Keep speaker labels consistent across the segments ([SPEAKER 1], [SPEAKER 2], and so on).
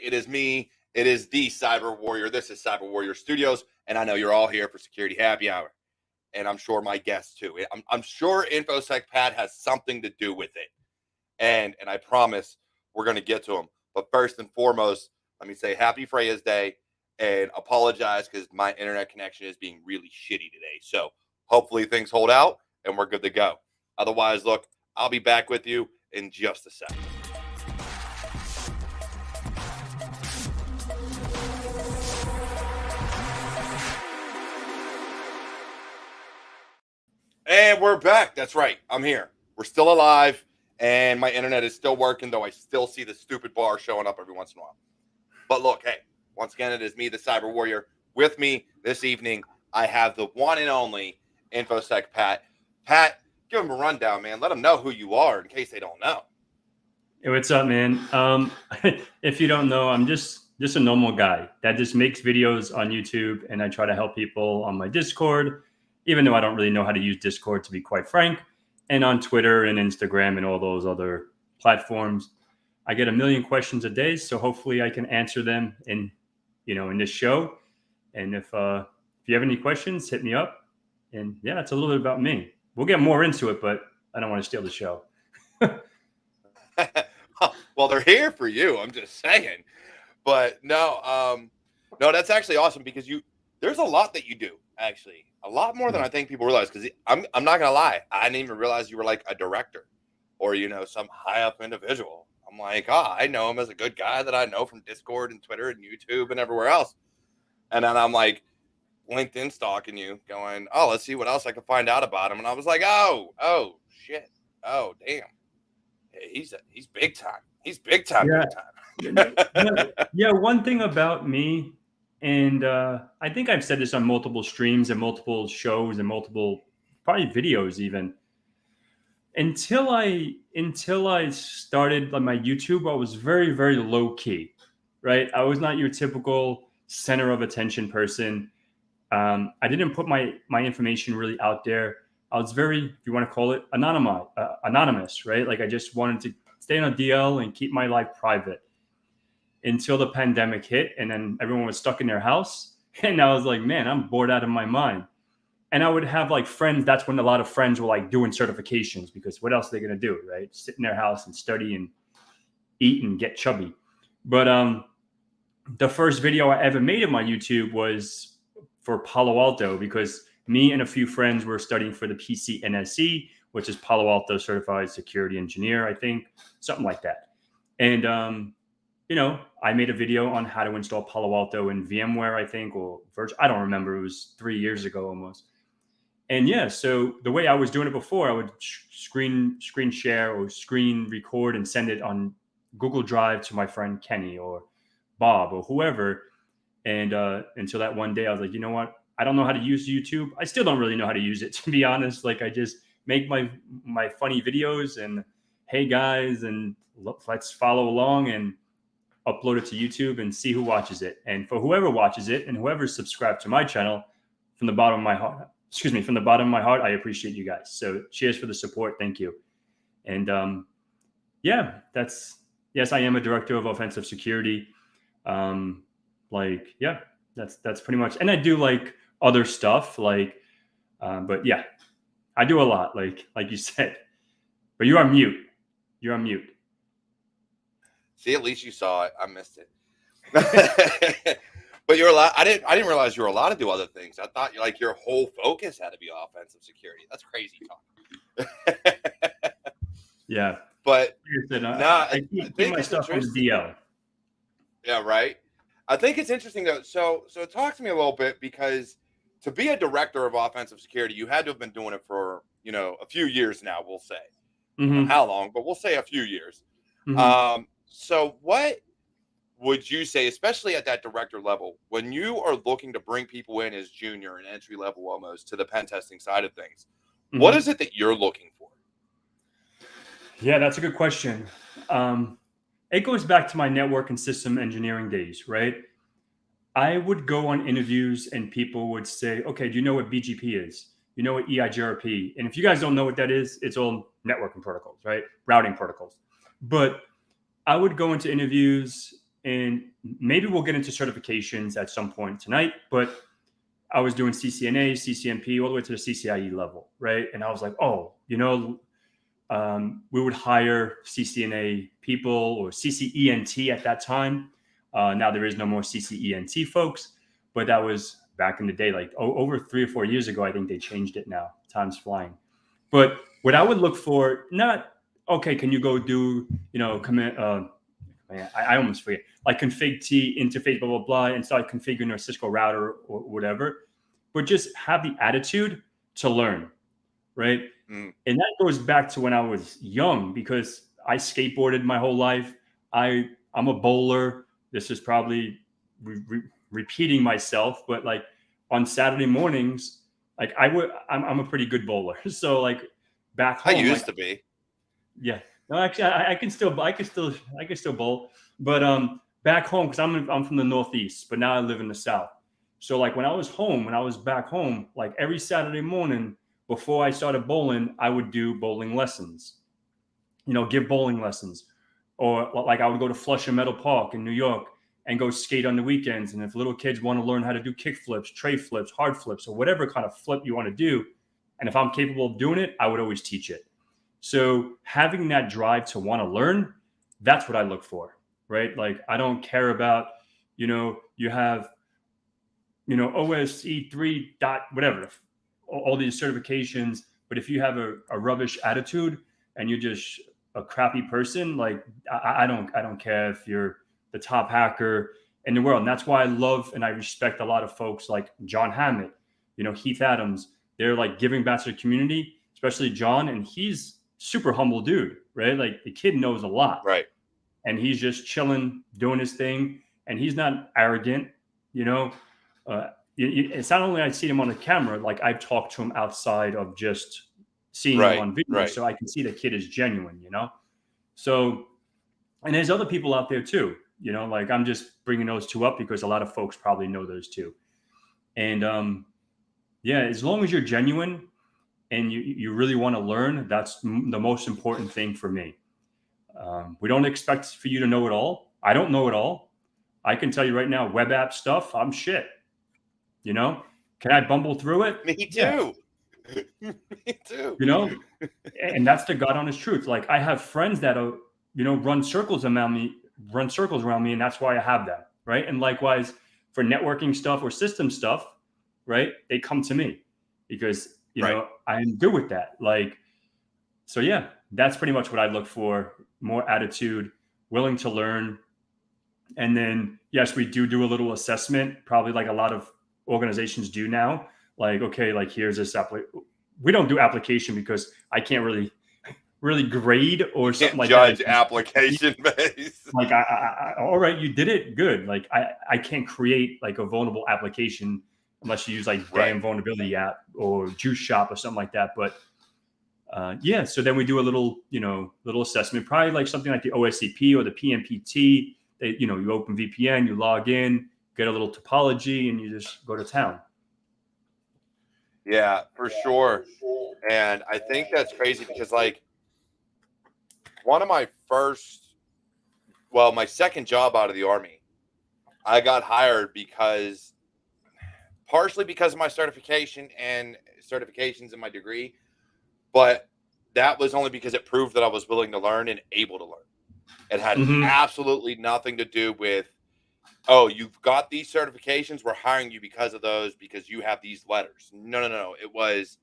[SPEAKER 1] It is me. It is the Cyber Warrior. This is CyberWarriorStudios, and I know you're all here for Security Happy Hour, and I'm sure my guests too. I'm sure InfosecPat has something to do with it, and I promise we're going to get to them. But first and foremost, let me say Happy Freya's Day and apologize because my internet connection is being really shitty today. So hopefully things hold out and we're good to go. Otherwise, look, I'll be back with you in just a second. And we're back. That's right. I'm here. We're still alive, and my internet is still working, though I still see the stupid bar showing up every once in a while. But look, hey, once again, it is me, the Cyber Warrior. With me this evening, I have the one and only InfosecPat. Pat, give them a rundown, man. Let them know who you are in case they don't know.
[SPEAKER 2] Hey, what's up, man? If you don't know, I'm just a normal guy that just makes videos on YouTube, and I try to help people on my Discord, even though I don't really know how to use Discord, to be quite frank, and on Twitter and Instagram and all those other platforms. I get a million questions a day, so hopefully I can answer them in this show. And if you have any questions, hit me up. And yeah, that's a little bit about me. We'll get more into it, but I don't want to steal the show.
[SPEAKER 1] Well, they're here for you. I'm just saying. But no, that's actually awesome because there's a lot that you do, actually. A lot more than I think people realize, because I'm not going to lie. I didn't even realize you were like a director or, some high up individual. I'm like, I know him as a good guy that I know from Discord and Twitter and YouTube and everywhere else. And then I'm like LinkedIn stalking you going, let's see what else I can find out about him. And I was like, oh, shit. Oh, damn. He's big time. He's big time.
[SPEAKER 2] Yeah. Big time. Yeah. One thing about me, and I think I've said this on multiple streams and multiple shows and multiple probably videos even. Until I started on my YouTube, I was very, very low key, right? I was not your typical center of attention person. I didn't put my information really out there. I was very, if you want to call it, anonymous, right? Like I just wanted to stay on a DL and keep my life private until the pandemic hit, and then everyone was stuck in their house. And I was like, man, I'm bored out of my mind. And I would have like friends. That's when a lot of friends were like doing certifications, because what else are they going to do, right? Sit in their house and study and eat and get chubby. But the first video I ever made on my YouTube was for Palo Alto, because me and a few friends were studying for the PCNSE, which is Palo Alto Certified Security Engineer, I think, something like that. And, I made a video on how to install Palo Alto in VMware, I think, or Virtual. I don't remember. It was 3 years ago almost. And yeah, so the way I was doing it before, I would screen share or screen record and send it on Google Drive to my friend Kenny or Bob or whoever. And until that one day, I was like, you know what? I don't know how to use YouTube. I still don't really know how to use it, to be honest. Like I just make my funny videos and hey guys, and let's follow along and upload it to YouTube and see who watches it. And for whoever watches it and whoever's subscribed to my channel, from the bottom of my heart, I appreciate you guys. So cheers for the support. Thank you. And yes, I am a director of offensive security. That's pretty much. And I do like other stuff, but yeah, I do a lot, like you said. But you're on mute.
[SPEAKER 1] See, at least you saw it. I missed it. But you're allowed. I didn't realize you were allowed to do other things. I thought your whole focus had to be offensive security. That's crazy talk.
[SPEAKER 2] Yeah,
[SPEAKER 1] but
[SPEAKER 2] I keep my stuff on the DL.
[SPEAKER 1] Yeah, right. I think it's interesting though. So talk to me a little bit, because to be a director of offensive security, you had to have been doing it for a few years now. We'll say I don't know how long, but we'll say a few years.
[SPEAKER 2] Mm-hmm.
[SPEAKER 1] So what would you say, especially at that director level, when you are looking to bring people in as junior and entry level almost to the pen testing side of things, what is it that you're looking for?
[SPEAKER 2] Yeah, that's a good question. It goes back to my network and system engineering days, right? I would go on interviews and people would say, okay, do you know what BGP is? You know what EIGRP? And if you guys don't know what that is, it's all networking protocols, right? Routing protocols. But I would go into interviews and maybe we'll get into certifications at some point tonight, but I was doing CCNA, CCNP, all the way to the CCIE level, right? And I was like, oh, we would hire CCNA people or CCENT at that time. Now there is no more CCENT folks, but that was back in the day, like over 3 or 4 years ago. I think they changed it now. Time's flying. But what I would look for, not, okay, can you go do, commit, man, I almost forget, like config T, interface, blah, blah, blah, and start configuring a Cisco router or whatever, but just have the attitude to learn, right?
[SPEAKER 1] Mm.
[SPEAKER 2] And that goes back to when I was young, because I skateboarded my whole life. I'm a bowler. This is probably repeating myself, but like on Saturday mornings, like I'm a pretty good bowler. So like back
[SPEAKER 1] I
[SPEAKER 2] home,
[SPEAKER 1] used
[SPEAKER 2] like,
[SPEAKER 1] to be.
[SPEAKER 2] yeah, no, actually, I can still bowl, but back home, because I'm from the Northeast, but now I live in the South. So like when I was back home, like every Saturday morning before I started bowling, I would do bowling lessons. Give bowling lessons, or like I would go to Flushing Meadow Park in New York and go skate on the weekends. And if little kids want to learn how to do kick flips, tray flips, hard flips, or whatever kind of flip you want to do, and if I'm capable of doing it, I would always teach it. So having that drive to want to learn, that's what I look for, right? Like I don't care about, you have, OSC3 dot whatever, all these certifications, but if you have a rubbish attitude and you're just a crappy person, like I don't care if you're the top hacker in the world. And that's why I love and I respect a lot of folks like John Hammett, Heath Adams. They're like giving back to the community, especially John, and he's super humble dude, right? Like the kid knows a lot,
[SPEAKER 1] Right.
[SPEAKER 2] and he's just chilling, doing his thing, and he's not arrogant, you know. It's not only I see him on the camera, like I've talked to him outside of just seeing him
[SPEAKER 1] Right.
[SPEAKER 2] on video,
[SPEAKER 1] Right.
[SPEAKER 2] so I can see the kid is genuine. So, and there's other people out there too, like I'm just bringing those two up because a lot of folks probably know those two. And yeah, as long as you're genuine and you really want to learn, that's the most important thing for me. We don't expect for you to know it all. I don't know it all. I can tell you right now, web app stuff, I'm shit. Can I bumble through it?
[SPEAKER 1] Me
[SPEAKER 2] Yeah.
[SPEAKER 1] too. Me too.
[SPEAKER 2] And that's the God honest truth. Like I have friends that are, run circles around me, and that's why I have them, right? And likewise for networking stuff or system stuff, right? They come to me because
[SPEAKER 1] Right.
[SPEAKER 2] I'm good with that. Like, so yeah, that's pretty much what I look for: more attitude, willing to learn, and then yes, we do a little assessment, probably like a lot of organizations do now. Like, okay, like here's this we don't do application because I can't really grade or
[SPEAKER 1] You
[SPEAKER 2] something
[SPEAKER 1] can't
[SPEAKER 2] like
[SPEAKER 1] judge
[SPEAKER 2] that.
[SPEAKER 1] application based.
[SPEAKER 2] Like all right, you did it good. Like I can't create like a vulnerable application unless you use like
[SPEAKER 1] Right.
[SPEAKER 2] damn vulnerability app or juice shop or something like that. But yeah, so then we do a little assessment, probably like something like the OSCP or the PMPT. You open VPN, you log in, get a little topology, and you just go to town.
[SPEAKER 1] Yeah, for sure. And I think that's crazy because like one of my my second job out of the Army, I got hired partially because of my certification and certifications in my degree, but that was only because it proved that I was willing to learn and able to learn. It had absolutely nothing to do with, oh, you've got these certifications, we're hiring you because of those, because you have these letters. No. It was,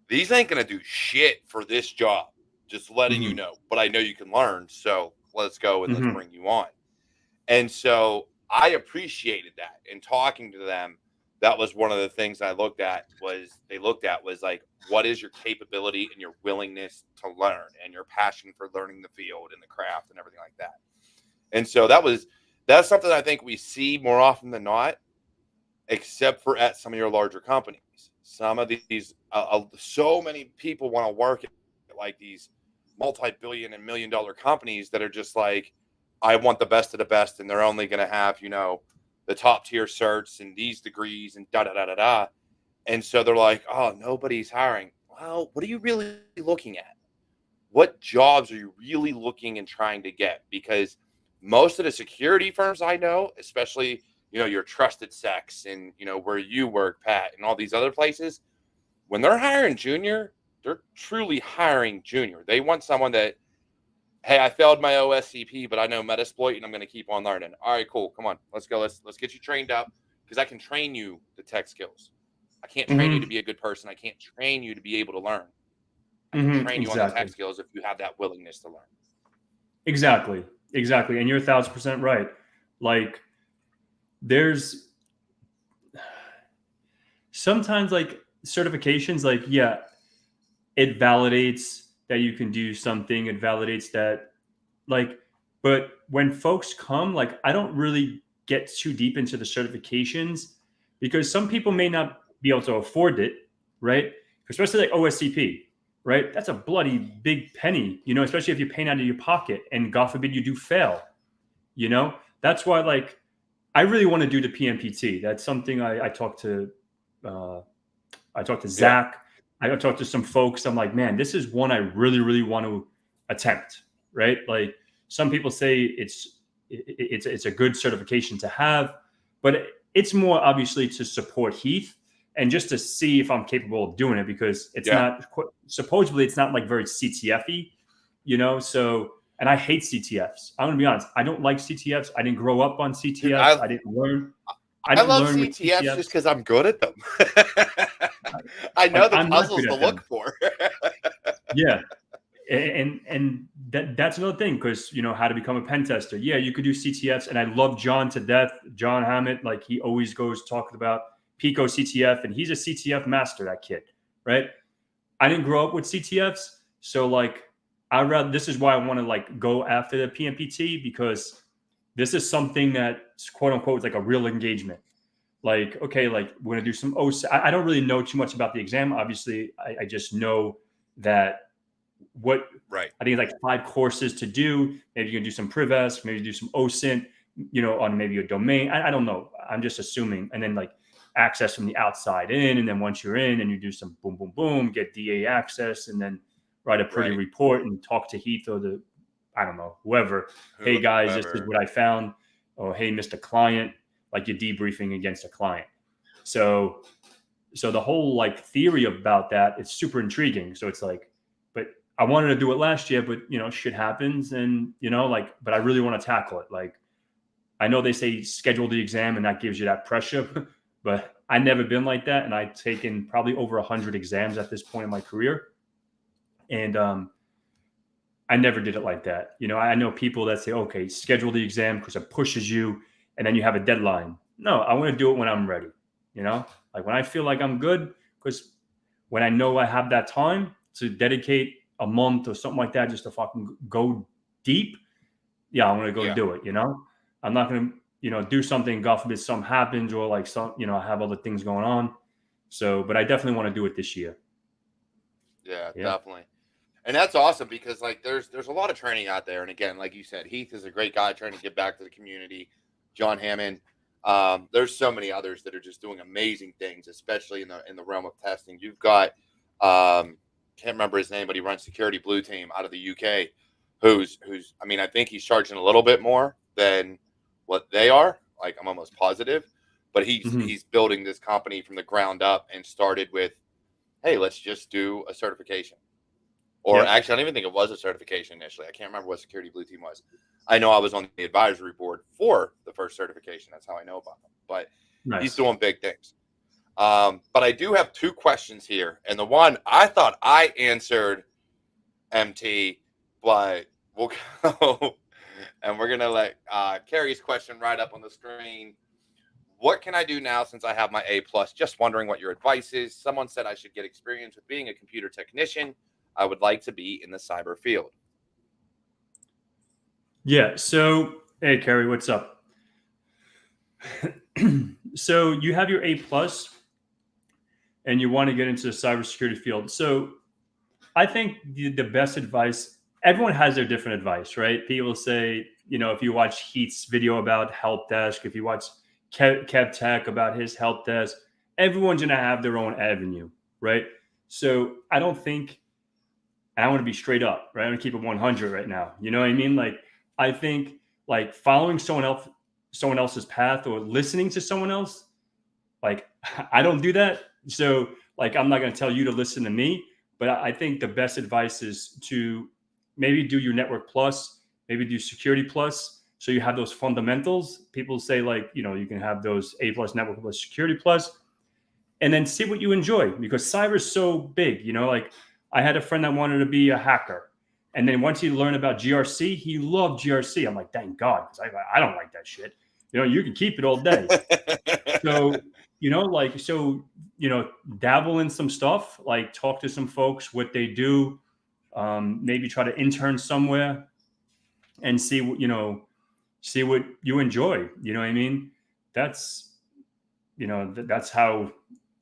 [SPEAKER 1] these ain't going to do shit for this job. Just letting you know. But I know you can learn, so let's go and let's bring you on. And so I appreciated that. In talking to them, that was one of the things I looked at was like, what is your capability and your willingness to learn and your passion for learning the field and the craft and everything like that. And so that's something I think we see more often than not, except for at some of your larger companies. Some of these, so many people want to work at like these multi-billion and million-dollar companies that are just like, I want the best of the best, and they're only going to have, the top tier certs and these degrees and da-da-da-da-da. And so they're like, oh, nobody's hiring. Well, what are you really looking at? What jobs are you really looking and trying to get? Because most of the security firms I know, especially, your trusted sex and, where you work, Pat, and all these other places, when they're hiring junior, they're truly hiring junior. They want someone that, hey, I failed my OSCP, but I know Metasploit and I'm going to keep on learning. All right, cool. Come on, let's go. Let's get you trained up, because I can train you the tech skills. I can't train you to be a good person. I can't train you to be able to learn. I can train you on the tech skills if you have that willingness to learn.
[SPEAKER 2] Exactly. And you're 1,000% right. Like, there's sometimes like certifications, like, yeah, it validates that you can do something. It validates that, like, but when folks come, like, I don't really get too deep into the certifications, because some people may not be able to afford it, right? Especially like OSCP, right? That's a bloody big penny, especially if you're paying out of your pocket and God forbid you do fail, That's why, like, I really want to do the PMPT. That's something I talked to Zach. I talked to some folks. I'm like, man, this is one I really, really want to attempt, right? Like, some people say it's a good certification to have, but it's more obviously to support Heath and just to see if I'm capable of doing it, because it's not, supposedly it's not like very CTF-y, So, and I hate CTFs. I'm gonna be honest. I don't like CTFs. I didn't grow up on CTFs.
[SPEAKER 1] Dude,
[SPEAKER 2] I didn't learn.
[SPEAKER 1] I love CTFs just because I'm good at them. I know the puzzles to look for.
[SPEAKER 2] Yeah. And that's another thing, because how to become a pen tester. Yeah, you could do CTFs, and I love John to death. John Hammett, like, he always goes talking about Pico CTF, and he's a CTF master, that kid, right? I didn't grow up with CTFs, so, like, this is why I want to, like, go after the PMPT, because this is something that's quote unquote like a real engagement. Like, okay, like, we're gonna do some I don't really know too much about the exam. Obviously, I just know that I think it's like 5 courses to do. Maybe you can do some PrivS, maybe do some OSINT, on maybe a domain. I don't know. I'm just assuming. And then, like, access from the outside in. And then once you're in, and you do some boom, boom, boom, get DA access, and then write a pretty report and talk to Heath or I don't know, whoever. Hey guys, this is what I found. Or, hey, Mr. Client, like, you're debriefing against a client. So the whole, like, theory about that is super intriguing. So it's like, but I wanted to do it last year, but shit happens, and but I really want to tackle it. Like, I know they say schedule the exam, and that gives you that pressure, but I never been like that, and I've taken probably over 100 exams at this point in my career, and I never did it like that. I know people that say, okay, schedule the exam because it pushes you, and then you have a deadline. No, I want to do it when I'm ready. Like, when I feel like I'm good, because when I know I have that time to dedicate a month or something like that just to fucking go deep, yeah, I'm gonna go do it. I'm not gonna do something, God forbid something happens, or like I have other things going on. So, but I definitely want to do it this year.
[SPEAKER 1] Yeah, definitely. And that's awesome, because, like, there's a lot of training out there. And again, like you said, Heath is a great guy trying to give back to the community. John Hammond. There's so many others that are just doing amazing things, especially in the realm of testing. You've got can't remember his name, but he runs Security Blue Team out of the UK, who's I mean, I think he's charging a little bit more than what they are. Like, I'm almost positive, but he's building this company from the ground up, and started with, hey, let's just do a certification. Or actually, I don't even think it was a certification initially. I can't remember what Security Blue Team was. I know I was on the advisory board for the first certification. That's how I know about them. But he's doing big things. But I do have 2 questions here. And the one I thought I answered, MT, but we'll go. And we're going to let Carrie's question right up on the screen. What can I do now since I have my A+? Just wondering what your advice is. Someone said I should get experience with being a computer technician. I would like to be in the cyber field.
[SPEAKER 2] Yeah. So, hey, Carrie, what's up? So you have your A+, and you want to get into the cybersecurity field. So I think the best advice, everyone has their different advice, right? People say, if you watch Heath's video about help desk, if you watch Kev Tech about his help desk, everyone's going to have their own avenue, right? So I don't think, and I want to be straight up, right? I'm going to keep it 100 right now. You know what I mean? Like, I think like following someone else's path or listening to someone else. Like I don't do that. So like I'm not going to tell you to listen to me, but I think the best advice is to maybe do your network plus, maybe do security plus. So you have those fundamentals. People say like, you can have those A plus network plus security plus, and then see what you enjoy, because cyber is so big. Like I had a friend that wanted to be a hacker. And then once he learned about GRC, he loved GRC. I'm like, thank God, because I don't like that shit. You can keep it all day. So, dabble in some stuff, like talk to some folks, what they do, maybe try to intern somewhere and see what you enjoy. You know what I mean? That's, that's how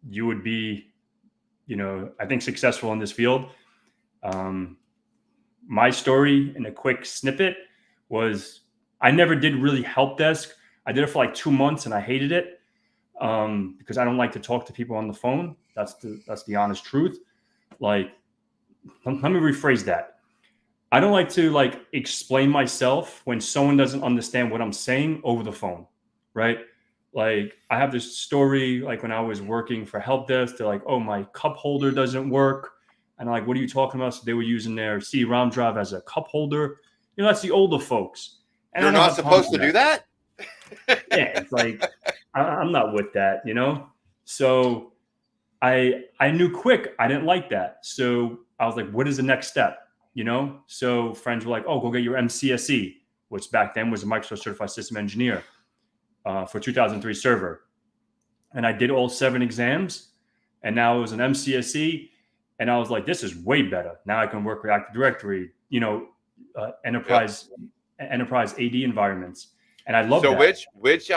[SPEAKER 2] you would be, I think successful in this field. My story in a quick snippet was I never did really help desk. I did it for like 2 months and I hated it. Because I don't like to talk to people on the phone. That's the honest truth. Like, let me rephrase that. I don't like to like explain myself when someone doesn't understand what I'm saying over the phone, right? Like I have this story, like when I was working for help desk, they're like, "Oh, my cup holder doesn't work," and I'm like, "What are you talking about?" So they were using their CD-ROM drive as a cup holder. That's the older folks. And
[SPEAKER 1] You're
[SPEAKER 2] I don't
[SPEAKER 1] not
[SPEAKER 2] have time
[SPEAKER 1] supposed
[SPEAKER 2] for
[SPEAKER 1] to do that.
[SPEAKER 2] Yeah, it's like I'm not with that, So I knew quick I didn't like that. So I was like, what is the next step? So friends were like, oh, go get your MCSE, which back then was a Microsoft Certified System Engineer for 2003 server. And I did all 7 exams, and now it was an MCSE. And I was like, this is way better. Now I can work with Active Directory, enterprise AD environments. And I love
[SPEAKER 1] So
[SPEAKER 2] that.
[SPEAKER 1] which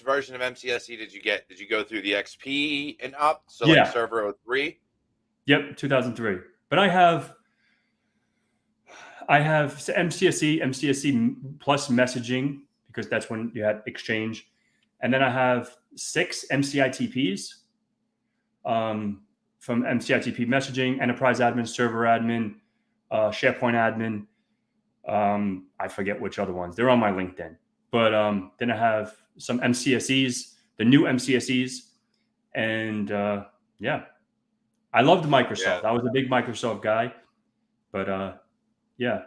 [SPEAKER 1] version of MCSE did you get? Did you go through the XP and up? So
[SPEAKER 2] Yeah.
[SPEAKER 1] like server 03?
[SPEAKER 2] Yep, 2003. But I have MCSE plus messaging, because that's when you had Exchange, and then I have 6 MCITPs from MCITP messaging, enterprise admin, server admin, SharePoint admin. I forget which other ones. They're on my LinkedIn. But then I have some MCSEs, the new MCSEs, and yeah, I loved Microsoft.
[SPEAKER 1] Yeah.
[SPEAKER 2] I was a big Microsoft guy, but yeah.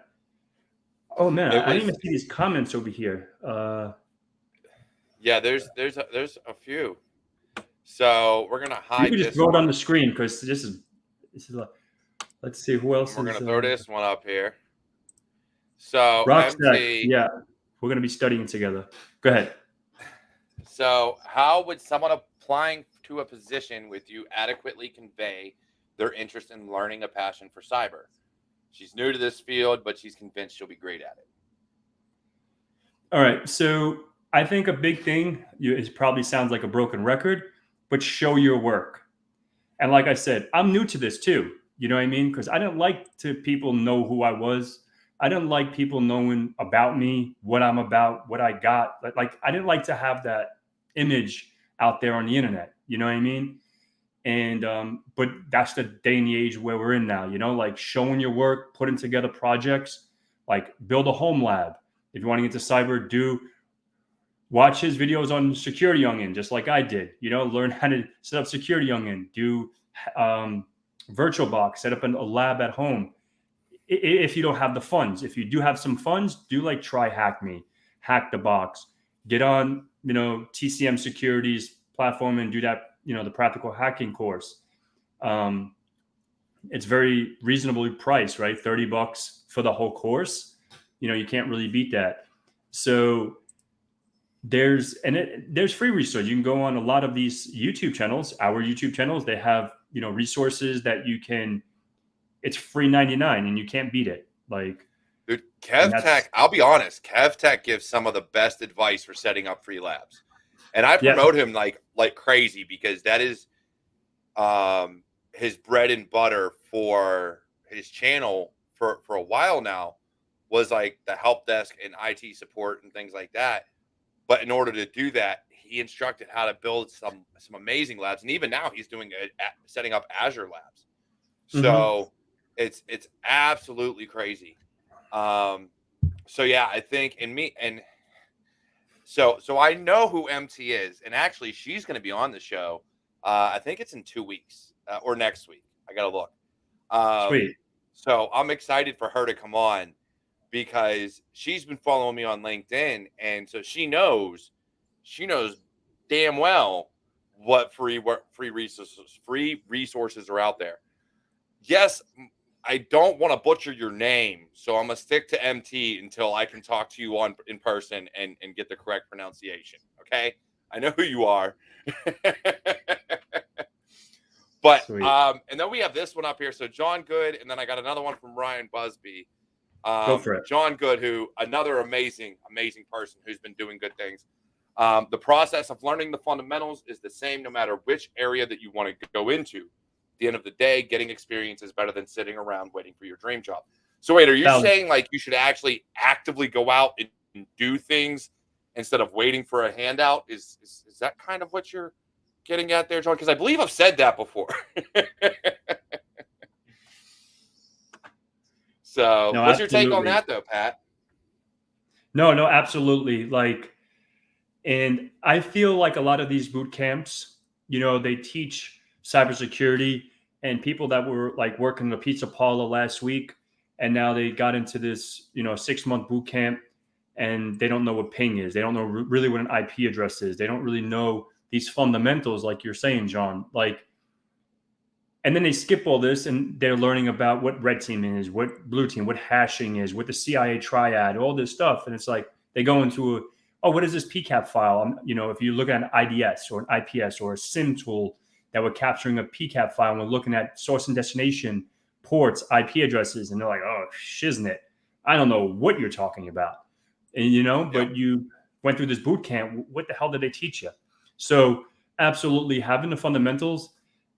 [SPEAKER 2] Oh man,
[SPEAKER 1] It
[SPEAKER 2] I didn't
[SPEAKER 1] was,
[SPEAKER 2] even see these comments over here.
[SPEAKER 1] yeah, there's a few. So we're gonna
[SPEAKER 2] You
[SPEAKER 1] hide
[SPEAKER 2] could just
[SPEAKER 1] this
[SPEAKER 2] throw it on
[SPEAKER 1] one.
[SPEAKER 2] the screen, because this is let's see who else
[SPEAKER 1] We're
[SPEAKER 2] is
[SPEAKER 1] gonna throw this one up here. So
[SPEAKER 2] Rockstack.
[SPEAKER 1] MC.
[SPEAKER 2] Yeah, we're gonna be studying together. Go ahead.
[SPEAKER 1] So how would someone applying to a position with you adequately convey their interest in learning a passion for cyber? She's new to this field, but she's convinced she'll be great at it.
[SPEAKER 2] All right. So I think a big thing, it probably sounds like a broken record, but show your work. And like I said, I'm new to this too. You know what I mean? Because I didn't like to people know who I was. I didn't like people knowing about me, what I'm about, what I got. Like I didn't like to have that image out there on the internet. You know what I mean? And but that's the day and the age where we're in now. Like showing your work, putting together projects, like build a home lab. If you want to get into cyber, watch his videos on Security Youngin, just like I did. Learn how to set up Security Youngin, do VirtualBox, set up a lab at home. If you don't have the funds, if you do have some funds, do like try Hack Me, Hack the Box, get on TCM Security's platform and do that. The practical hacking course. It's very reasonably priced, right? $30 for the whole course. You can't really beat that. So there's free resource. You can go on a lot of these YouTube channels, our YouTube channels. They have resources that you can. It's free 99, and you can't beat it. Like,
[SPEAKER 1] dude, KevTech. I'll be honest. KevTech gives some of the best advice for setting up free labs, and I promote him like crazy, because that is his bread and butter for his channel for a while now, was like the help desk and IT support and things like that. But in order to do that, he instructed how to build some amazing labs, and even now he's doing setting up Azure labs. So it's absolutely crazy. So yeah, I think so I know who MT is, and actually she's going to be on the show. I think it's in 2 weeks or next week. I got to look.
[SPEAKER 2] Sweet.
[SPEAKER 1] So I'm excited for her to come on because she's been following me on LinkedIn, and so she knows damn well what free resources are out there. Yes, I don't want to butcher your name, so I'm gonna stick to MT until I can talk to you in person and get the correct pronunciation. Okay, I know who you are. But
[SPEAKER 2] Sweet.
[SPEAKER 1] and then we have this one up here. So John Good, and then I got another one from Ryan Busby.
[SPEAKER 2] Go for it.
[SPEAKER 1] John Good, who another amazing person who's been doing good things. The process of learning the fundamentals is the same no matter which area that you want to go into. At the end of the day, getting experience is better than sitting around waiting for your dream job. So wait, are you saying like you should actually actively go out and do things instead of waiting for a handout? Is that kind of what you're getting at there, John? Because I believe I've said that before. So
[SPEAKER 2] No,
[SPEAKER 1] what's your take on
[SPEAKER 2] absolutely.
[SPEAKER 1] that though, Pat?
[SPEAKER 2] No, absolutely. Like, and I feel like a lot of these boot camps, they teach cybersecurity, and people that were like working the pizza parlor last week, and now they got into this, 6-month boot camp, and they don't know what ping is. They don't know really what an IP address is. They don't really know these fundamentals, like you're saying, John. Like, and then they skip all this and they're learning about what red team is, what blue team, what hashing is, what the CIA triad, all this stuff. And it's like they go into what is this PCAP file? If you look at an IDS or an IPS or a SIM tool that we're capturing a PCAP file and we're looking at source and destination ports, IP addresses, and they're like, oh, shiznit. I don't know what you're talking about. And, but you went through this boot camp. What the hell did they teach you? So absolutely having the fundamentals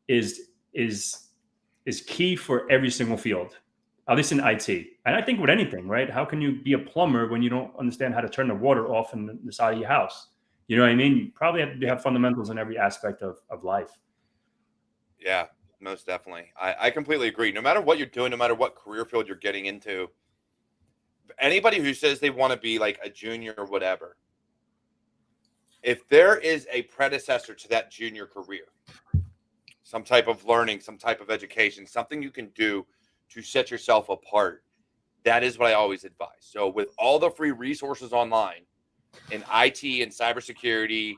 [SPEAKER 2] is key for every single field, at least in IT. And I think with anything, right? How can you be a plumber when you don't understand how to turn the water off in the side of your house? You know what I mean? You probably have to have fundamentals in every aspect of life.
[SPEAKER 1] Yeah, most definitely. I completely agree. No matter what you're doing, no matter what career field you're getting into, anybody who says they want to be like a junior or whatever, if there is a predecessor to that junior career, some type of learning, some type of education, something you can do to set yourself apart, that is what I always advise. So with all the free resources online in IT and cybersecurity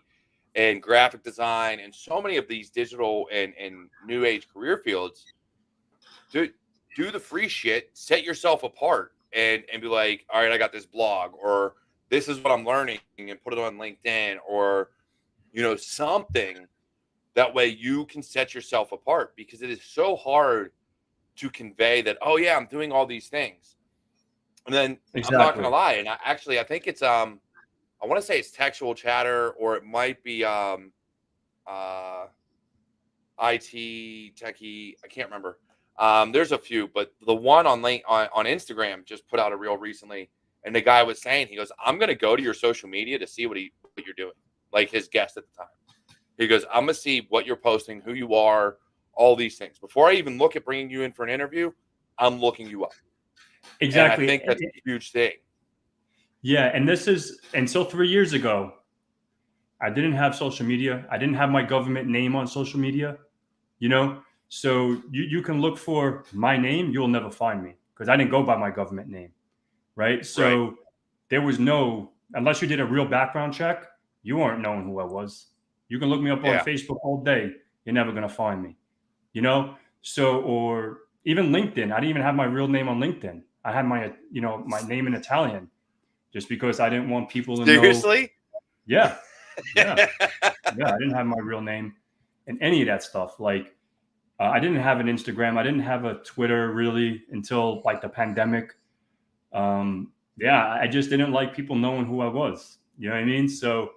[SPEAKER 1] and graphic design and so many of these digital and new age career fields, do the free shit, set yourself apart and be like, all right, I got this blog, or this is what I'm learning, and put it on LinkedIn, or something. That way you can set yourself apart, because it is so hard to convey that, oh yeah, I'm doing all these things. And then
[SPEAKER 2] Exactly.
[SPEAKER 1] I'm not going to lie. And I think it's, I want to say it's Textual Chatter, or it might be IT Techie. I can't remember. There's a few, but the one on Instagram just put out a reel recently. And the guy was saying, he goes, I'm going to go to your social media to see what you're doing. Like his guest at the time. He goes, I'm going to see what you're posting, who you are, all these things. Before I even look at bringing you in for an interview, I'm looking you up.
[SPEAKER 2] Exactly.
[SPEAKER 1] And I think that's a huge thing.
[SPEAKER 2] Yeah. And until 3 years ago, I didn't have social media. I didn't have my government name on social media, So you can look for my name. You'll never find me because I didn't go by my government name. Right. So there was unless you did a real background check, you weren't knowing who I was. You can look me up on Facebook all day. You're never going to find me, So, or even LinkedIn. I didn't even have my real name on LinkedIn. I had my name in Italian just because I didn't want people to know.
[SPEAKER 1] Seriously?
[SPEAKER 2] Yeah. Yeah. I didn't have my real name and any of that stuff. Like, I didn't have an Instagram. I didn't have a Twitter really until like the pandemic. I just didn't like people knowing who I was. You know what I mean? So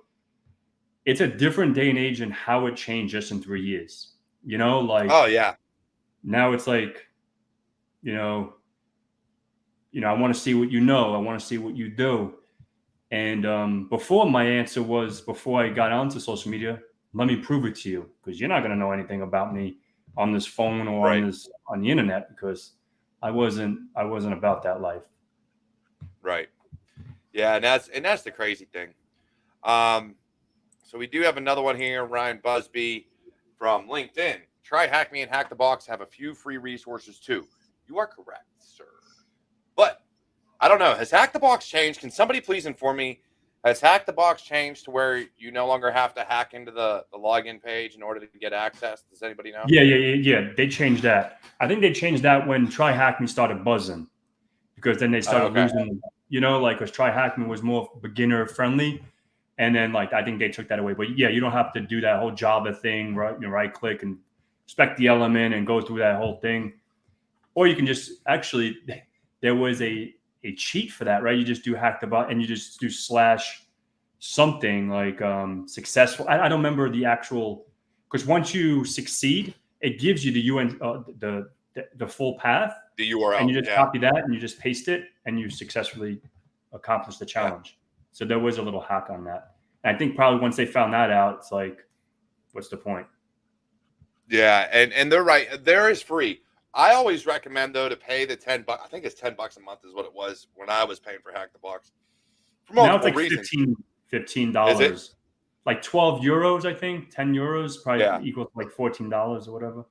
[SPEAKER 2] it's a different day and age and how it changed just in 3 years. Like,
[SPEAKER 1] oh yeah.
[SPEAKER 2] Now it's like, I want to see what you know. I want to see what you do. And before, my answer was, before I got onto social media, let me prove it to you, because you're not going to know anything about me on this phone or on the internet, because I wasn't about that life.
[SPEAKER 1] Right. Yeah, and that's the crazy thing. So we do have another one here, Ryan Busby from LinkedIn. Try Hack Me and Hack the Box have a few free resources too. You are correct, sir. But I don't know. Has Hack the Box changed? Can somebody please inform me? Has Hack the Box changed to where you no longer have to hack into the login page in order to get access? Does anybody know?
[SPEAKER 2] Yeah. They changed that. I think they changed that when Try Hack Me started buzzing, because then they started losing. Because Try Hack Me was more beginner friendly, and then I think they took that away. But yeah, you don't have to do that whole Java thing, right? Right click and inspect the element and go through that whole thing, or you can just actually there was a cheat for that, right? You just do hack the bot and you just do / something like successful. I don't remember the actual, because once you succeed, it gives you the the full path,
[SPEAKER 1] the URL,
[SPEAKER 2] and you just copy that and you just paste it, and you successfully accomplish the challenge. So there was a little hack on that. And I think probably once they found that out, it's like, what's the point?
[SPEAKER 1] Yeah, and they're right. There is free. I always recommend though to pay the $10. I think it's $10 a month is what it was when I was paying for Hack the Box. For multiple reasons.
[SPEAKER 2] $15. Like 12 euros, I think. 10 euros probably equals like $14 or whatever.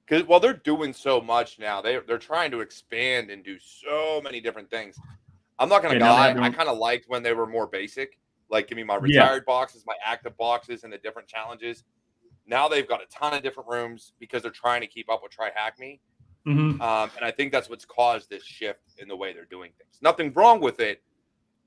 [SPEAKER 1] Because they're doing so much now. They're trying to expand and do so many different things. I'm not gonna lie. I kind of liked when they were more basic. Like, give me my retired boxes, my active boxes, and the different challenges. Now they've got a ton of different rooms because they're trying to keep up with Try Hack Me.
[SPEAKER 2] Mm-hmm.
[SPEAKER 1] And I think that's what's caused this shift in the way they're doing things. Nothing wrong with it.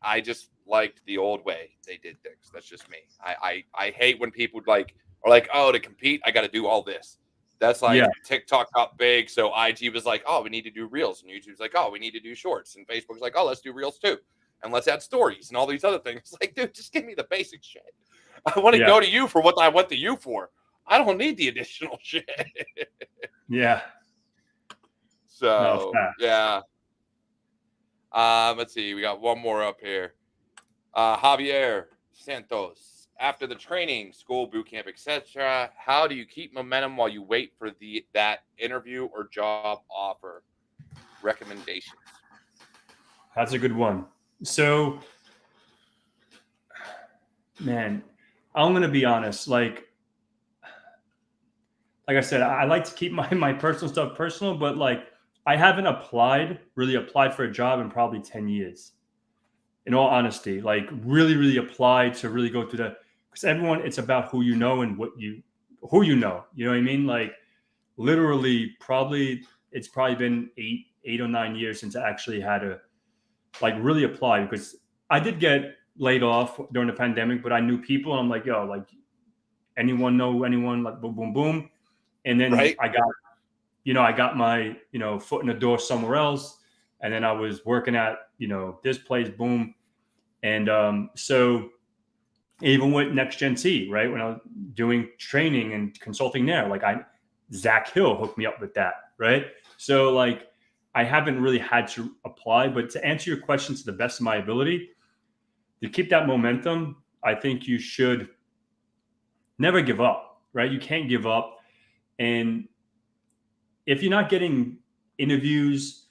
[SPEAKER 1] I just liked the old way they did things. That's just me. I hate when people are like, oh, to compete, I got to do all this. That's like TikTok got big, so IG was like, oh, we need to do Reels, and YouTube's like, oh, we need to do Shorts, and Facebook's like, oh, let's do Reels too, and let's add stories and all these other things. It's like, dude, just give me the basic shit. I want to go to you for what I went to you for. I don't need the additional shit.
[SPEAKER 2] Yeah.
[SPEAKER 1] So let's see. We got one more up here. Javier Santos. After the training, school, boot camp, etc., how do you keep momentum while you wait for that interview or job offer? Recommendations.
[SPEAKER 2] That's a good one. So, man, I'm gonna be honest. Like I said, I like to keep my personal stuff personal, but I haven't really applied for a job in probably 10 years. In all honesty, really applied to really go through that. Because everyone, it's about who you know and who you know. You know what I mean? Literally, it's probably been eight or 9 years since I actually had to really apply, because I did get laid off during the pandemic, but I knew people, and I'm like, yo, anyone know anyone? Boom, boom, boom, and then I got my foot in the door somewhere else, and then I was working at this place, boom, and so. Even with Next Gen T, right? When I was doing training and consulting there, Zach Hill hooked me up with that, right? So I haven't really had to apply, but to answer your question to the best of my ability, to keep that momentum, I think you should never give up, right? You can't give up. And if you're not getting interviews,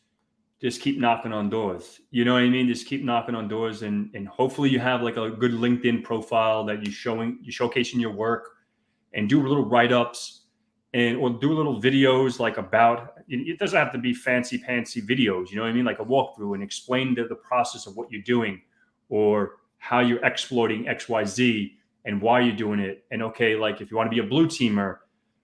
[SPEAKER 2] just keep knocking on doors. You know what I mean? Just keep knocking on doors, and hopefully you have a good LinkedIn profile that you're showcasing your work, and do little write-ups or do little videos about, it doesn't have to be fancy videos, you know what I mean? Like a walkthrough, and explain the process of what you're doing, or how you're exploiting XYZ and why you're doing it. And okay, if you want to be a blue teamer,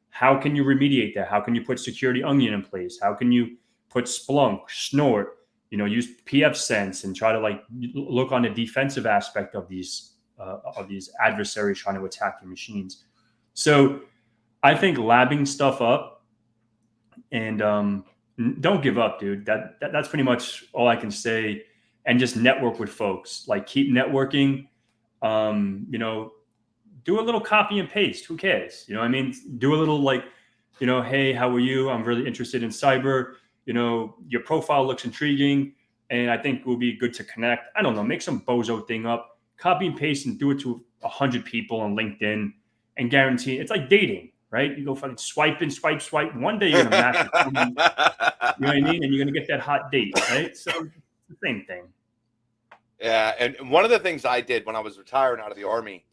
[SPEAKER 2] how can you remediate that? How can you put security onion in place? How can you put Splunk, Snort, use pfSense, and try to look on the defensive aspect of these adversaries trying to attack your machines. So I think labbing stuff up, and don't give up, dude. That's pretty much all I can say. And just network with folks. Keep networking. Do a little copy and paste. Who cares? You know what I mean? Do a little hey, how are you? I'm really interested in cyber. Your profile looks intriguing, and I think it will be good to connect. I don't know, make some bozo thing up, copy and paste, and do it to 100 people on LinkedIn, and guarantee it's like dating, right? You go fucking swipe and swipe. One day you're gonna match with someone, you know what I mean? And you're gonna get that hot date, right? So it's the same thing.
[SPEAKER 1] Yeah, and one of the things I did when I was retiring out of the Army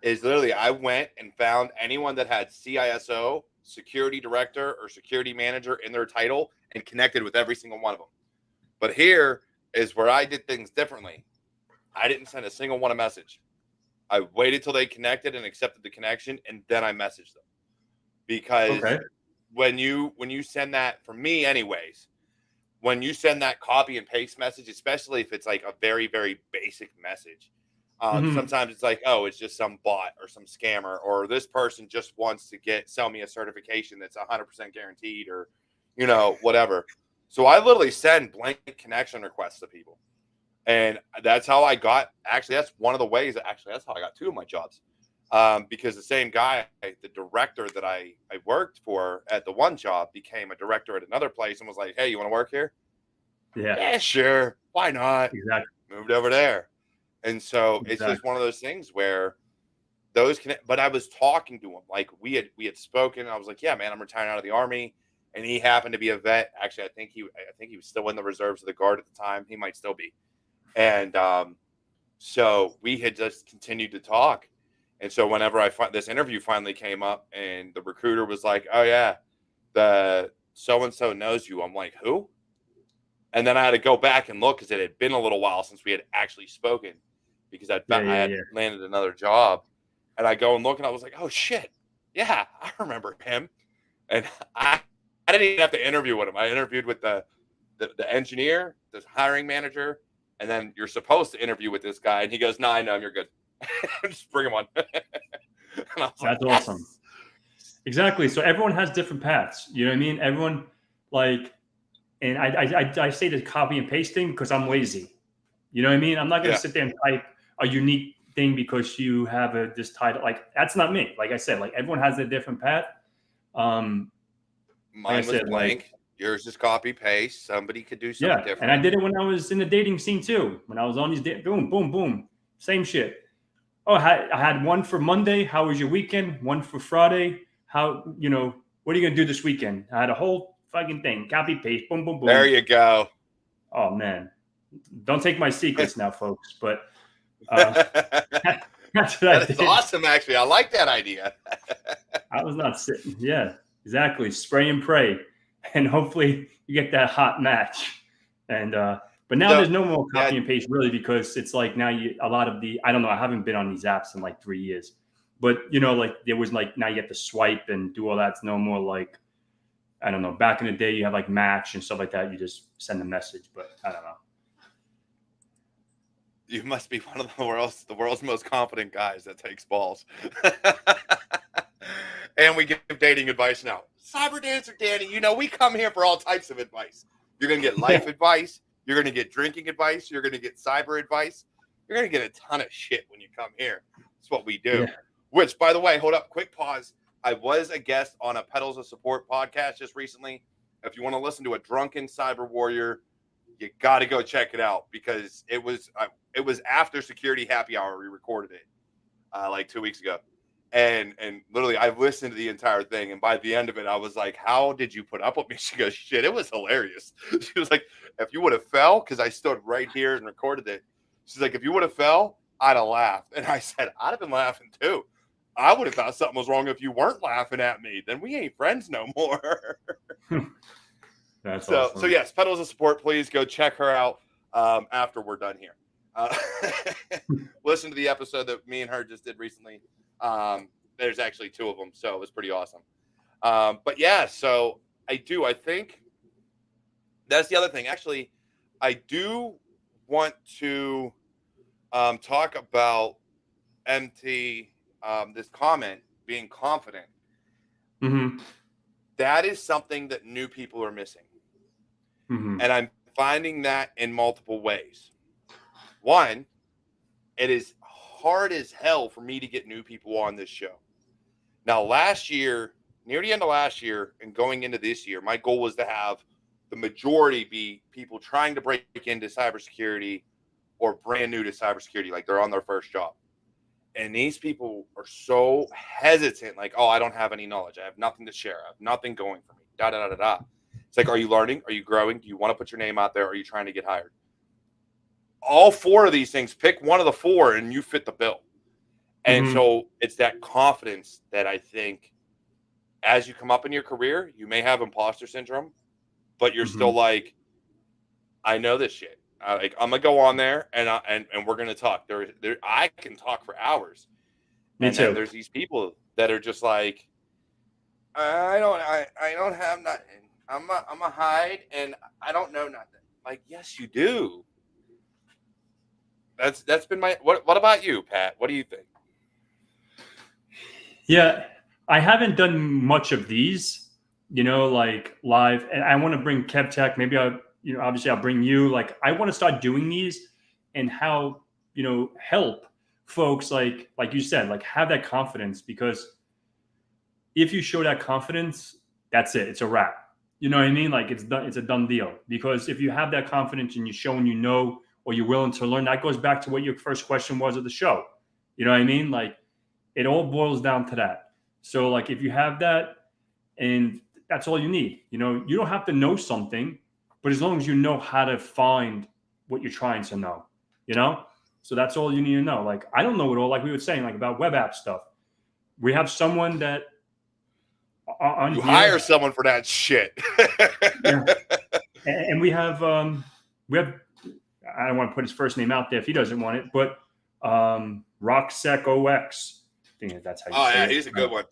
[SPEAKER 1] is literally I went and found anyone that had CISO, security director, or security manager in their title and connected with every single one of them. But here is where I did things differently. I didn't send a single one a message. I waited till they connected and accepted the connection, and then I messaged them. Because
[SPEAKER 2] Okay.
[SPEAKER 1] when you send that, for me anyways, when you send that copy and paste message, especially if it's like a very, very basic message,
[SPEAKER 2] Hmm.
[SPEAKER 1] sometimes it's like, oh, it's just some bot or some scammer, or this person just wants to sell me a certification that's 100% guaranteed, or, whatever. So I literally send blank connection requests to people. And that's how I got, actually, that's one of the ways, that's how I got two of my jobs. Because the same guy, the director that I worked for at the one job, became a director at another place and was like, hey, you want to work here?
[SPEAKER 2] Yeah.
[SPEAKER 1] Yeah, sure. Why not?
[SPEAKER 2] Exactly.
[SPEAKER 1] Moved over there. And so it's just
[SPEAKER 2] Exactly.
[SPEAKER 1] one of those things where but I was talking to him. Like we had spoken. I was like, yeah, man, I'm retiring out of the Army. And he happened to be a vet. Actually, I think he was still in the reserves of the Guard at the time. He might still be. And so we had just continued to talk. And so whenever this interview finally came up and the recruiter was like, oh yeah, the so-and-so knows you. I'm like, who? And then I had to go back and look because it had been a little while since we had actually spoken, because
[SPEAKER 2] Yeah.
[SPEAKER 1] I
[SPEAKER 2] Yeah.
[SPEAKER 1] had
[SPEAKER 2] Yeah.
[SPEAKER 1] landed another job. And I go and look and I was like, oh shit. Yeah, I remember him. And I didn't even have to interview with him. I interviewed with the engineer, the hiring manager, and then you're supposed to interview with this guy. And he goes, no, I know him. You're good. Just bring him on. And I was like,
[SPEAKER 2] That's awesome.
[SPEAKER 1] yes.
[SPEAKER 2] Exactly. So everyone has different paths. You know what I mean? Everyone like, and I say the copy and pasting because I'm lazy. You know what I mean? I'm not going to
[SPEAKER 1] Yeah.
[SPEAKER 2] sit there and type a unique thing because you have this title. Like that's not me. Like I said, like everyone has a different path. Um, like I
[SPEAKER 1] Mine was
[SPEAKER 2] said, like
[SPEAKER 1] blank. Yours is copy paste. Somebody could do something
[SPEAKER 2] yeah, and I
[SPEAKER 1] different.
[SPEAKER 2] did it when I was in the dating scene too. When I was on these, boom, boom, boom, same shit. Oh, I had one for Monday. How was your weekend? One for Friday. What are you gonna do this weekend? I had a whole fucking thing. Copy paste. Boom, boom,
[SPEAKER 1] There
[SPEAKER 2] boom.
[SPEAKER 1] you go.
[SPEAKER 2] Oh man, don't take my secrets now, folks. But uh, that's what I
[SPEAKER 1] That is
[SPEAKER 2] did.
[SPEAKER 1] awesome, actually. I like that idea.
[SPEAKER 2] I was not sitting. Yeah, exactly. Spray and pray, and hopefully you get that hot match. And but now
[SPEAKER 1] So,
[SPEAKER 2] there's no more
[SPEAKER 1] yeah,
[SPEAKER 2] copy and paste really because it's like now a lot of the I don't know. I haven't been on these apps in like 3 years, but like there was like now you get to swipe and do all that. It's no more like I don't know. Back in the day, you have like Match and stuff like that. You just send a message, but I don't know.
[SPEAKER 1] you must be one of the world's most confident guys that takes balls. And we give dating advice now. Cyber Dancer Danny, we come here for all types of advice. You're going to get life advice. You're going to get drinking advice. You're going to get cyber advice. You're going to get a ton of shit when you come here. That's what we do.
[SPEAKER 2] Yeah.
[SPEAKER 1] Which, by the way, hold up, quick pause. I was a guest on a Pedals of Support podcast just recently. If you want to listen to a drunken cyber warrior, you got to go check it out because it was after security happy hour. We recorded it like 2 weeks ago. And literally, I listened to the entire thing, and by the end of it, I was like, "How did you put up with me?" She goes, "Shit, it was hilarious." She was like, "If you would have fell, because I stood right here and recorded it." She's like, "If you would have fell, I'd have laughed." And I said, "I'd have been laughing too. I would have thought something was wrong if you weren't laughing at me. Then we ain't friends no more."
[SPEAKER 2] That's
[SPEAKER 1] So
[SPEAKER 2] awesome.
[SPEAKER 1] yes, Pedals of Support. Please go check her out after we're done here. Uh, listen to the episode that me and her just did recently. There's actually two of them, so it was pretty awesome. But yeah, so I think that's the other thing. Actually, I do want to talk about MT, this comment being confident.
[SPEAKER 2] Hmm.
[SPEAKER 1] That is something that new people are missing.
[SPEAKER 2] Hmm.
[SPEAKER 1] And I'm finding that in multiple ways. One, it is hard as hell for me to get new people on this show. Now, last year, near the end of last year and going into this year, my goal was to have the majority be people trying to break into cybersecurity or brand new to cybersecurity, like they're on their first job. And these people are so hesitant, like, oh, I don't have any knowledge. I have nothing to share. I have nothing going for me. Da da da da da. It's like, are you learning? Are you growing? Do you want to put your name out there? Or are you trying to get hired? all 4 of these things, pick one of the 4 and you fit the bill. And so it's that confidence that I think as you come up in your career, you may have imposter syndrome, but you're still like, I know this shit. Like, I'm gonna go on there and we're gonna talk. I can talk for hours.
[SPEAKER 2] Me too.
[SPEAKER 1] Then there's these people that are just like, I don't have nothing. I'm a hide and I don't know nothing. Like, yes, you do. That's been my. What about you, Pat? What do you think?
[SPEAKER 2] Yeah, I haven't done much of these, like live, and I want to bring KevTech. Maybe obviously I'll bring you. Like, I want to start doing these and how, help folks like you said, like have that confidence, because if you show that confidence, that's it. It's a wrap. You know what I mean? Like, it's done. It's a done deal. Because if you have that confidence and you're showing or you're willing to learn, that goes back to what your first question was of the show. You know what I mean? Like, it all boils down to that. So, like, if you have that, and that's all you need. You don't have to know something, but as long as you know how to find what you're trying to know, so that's all you need to know. Like, I don't know it all. Like we were saying, like about web app stuff. We have someone that
[SPEAKER 1] you hire someone for that shit.
[SPEAKER 2] Yeah. And we have I don't want to put his first name out there if he doesn't want it, but RockSecOX. I think that's how you say it.
[SPEAKER 1] He's a good one.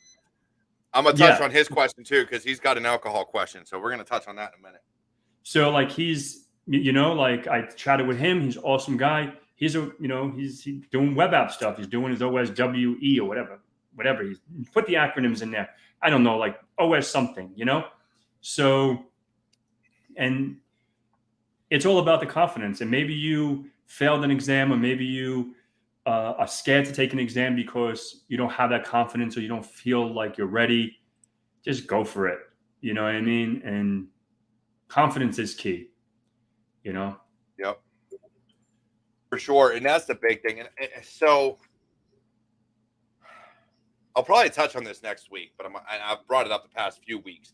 [SPEAKER 1] I'm gonna touch on his question too, because he's got an alcohol question, so we're gonna touch on that in a minute. So,
[SPEAKER 2] like, he's like, I chatted with him. He's an awesome guy. He's he's doing web app stuff. He's doing his OSWE or whatever. He's put the acronyms in there. I don't know, like OS something, So, and it's all about the confidence. And maybe you failed an exam, or maybe you are scared to take an exam because you don't have that confidence, or you don't feel like you're ready. Just go for it. You know what I mean? And confidence is key, Yep.
[SPEAKER 1] For sure. And that's the big thing. And so I'll probably touch on this next week, but I've brought it up the past few weeks,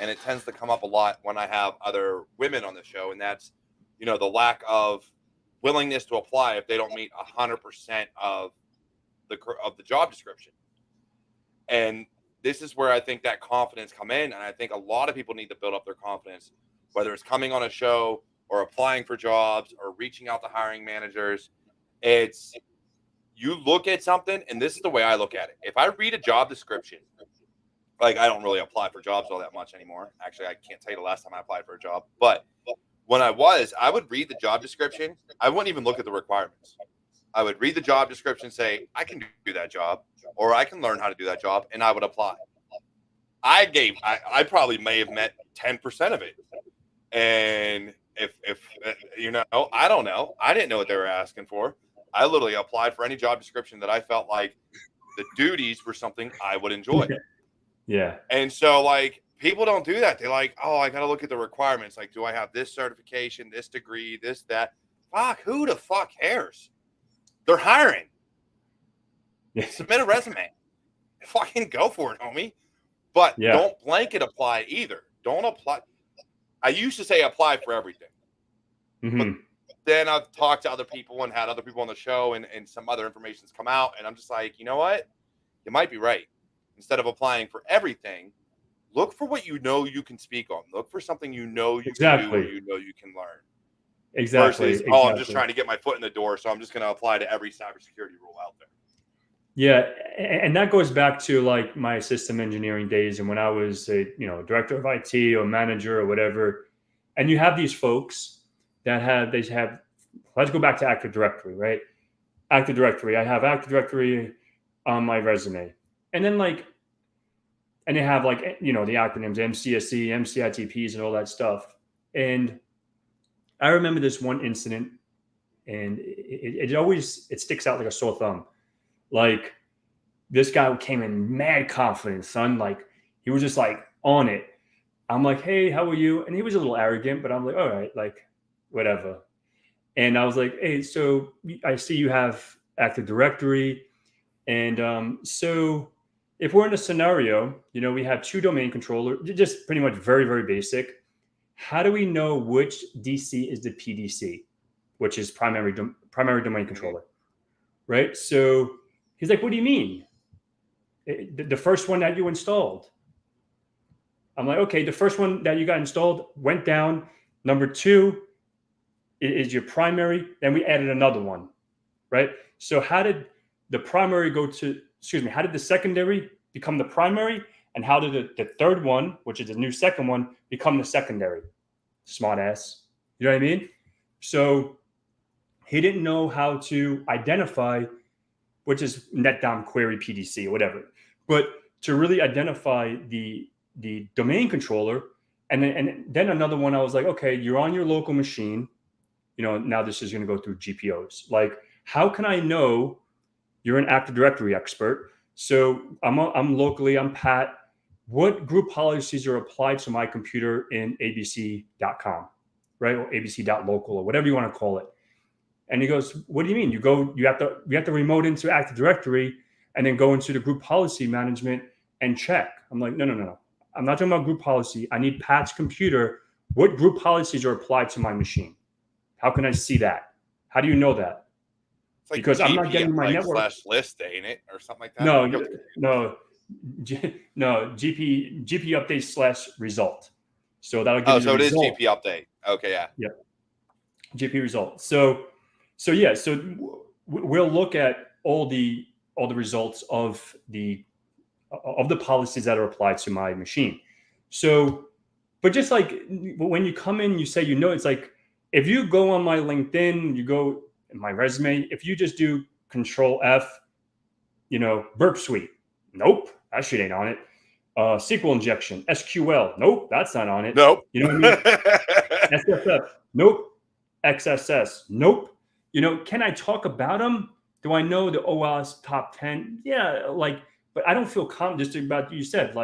[SPEAKER 1] and it tends to come up a lot when I have other women on the show. And that's, the lack of willingness to apply if they don't meet 100% of the job description. And this is where I think that confidence come in. And I think a lot of people need to build up their confidence, whether it's coming on a show or applying for jobs or reaching out to hiring managers. It's, you look at something, and this is the way I look at it. If I read a job description, like, I don't really apply for jobs all that much anymore. Actually, I can't tell you the last time I applied for a job, but when I would read the job description. I wouldn't even look at the requirements. I would read the job description, say, I can do that job, or I can learn how to do that job, and I would apply. I probably may have met 10% of it. And if I don't know. I didn't know what they were asking for. I literally applied for any job description that I felt like the duties were something I would enjoy.
[SPEAKER 2] Yeah.
[SPEAKER 1] And so, like, people don't do that. They're like, oh, I got to look at the requirements. Like, do I have this certification, this degree, this, that? Fuck, who the fuck cares? They're hiring. Submit a resume. Fucking go for it, homie. But don't blanket apply either. Don't apply. I used to say apply for everything. But then I've talked to other people and had other people on the show, and some other information's come out. And I'm just like, you know what? You might be right. Instead of applying for everything, look for what you can speak on. Look for something you can do, or you can learn.
[SPEAKER 2] Exactly.
[SPEAKER 1] Versus, I'm just trying to get my foot in the door, so I'm just going to apply to every cybersecurity rule out there.
[SPEAKER 2] Yeah, and that goes back to, like, my system engineering days, and when I was a director of IT or manager or whatever. And you have these folks that have let's go back to Active Directory, right? Active Directory. I have Active Directory on my resume, and then and they have the acronyms MCSE, MCITPs, and all that stuff. And I remember this one incident, and it always sticks out like a sore thumb. Like, this guy came in mad confident, son. Like, he was just like on it. I'm like, hey, how are you? And he was a little arrogant, but I'm like, all right, like, whatever. And I was like, hey, so I see you have Active Directory. And so if we're in a scenario, we have 2 domain controllers, just pretty much very, very basic. How do we know which DC is the PDC? which is primary domain controller, right? So he's like, what do you mean? The first one that you installed. I'm like, okay, the first one that you got installed went down. Number 2 is your primary. Then we added another one, right? So how did the primary how did the secondary become the primary? And how did the third one, which is the new second one, become the secondary? Smart ass. You know what I mean? So he didn't know how to identify, which is NetDom query PDC or whatever, but to really identify the domain controller. And then another one, I was like, okay, you're on your local machine. Now this is going to go through GPOs. Like, how can I know you're an Active Directory expert? So I'm locally, I'm Pat. What group policies are applied to my computer in abc.com, right? Or abc.local or whatever you want to call it. And he goes, what do you mean? You have to remote into Active Directory and then go into the group policy management and check. I'm like, no. I'm not talking about group policy. I need Pat's computer. What group policies are applied to my machine? How can I see that? How do you know that?
[SPEAKER 1] It's like
[SPEAKER 2] because
[SPEAKER 1] GP,
[SPEAKER 2] I'm not getting my
[SPEAKER 1] like
[SPEAKER 2] network
[SPEAKER 1] /list, ain't it, or something like that?
[SPEAKER 2] No. GP update /result. So that'll give you the result.
[SPEAKER 1] It is GP update. Okay, yeah.
[SPEAKER 2] Yep. GP result. So we'll look at all the results of the policies that are applied to my machine. So, but just like when you come in, you say, it's like, if you go on my LinkedIn, you go in my resume, if you just do Control F, Burp Suite, nope, that shit ain't on it. SQL injection, SQL, nope, that's not on it.
[SPEAKER 1] Nope.
[SPEAKER 2] You know what I mean? SFF, nope. XSS, nope. Can I talk about them? Do I know the OWASP top 10? Yeah, but I don't feel confident, just about you said,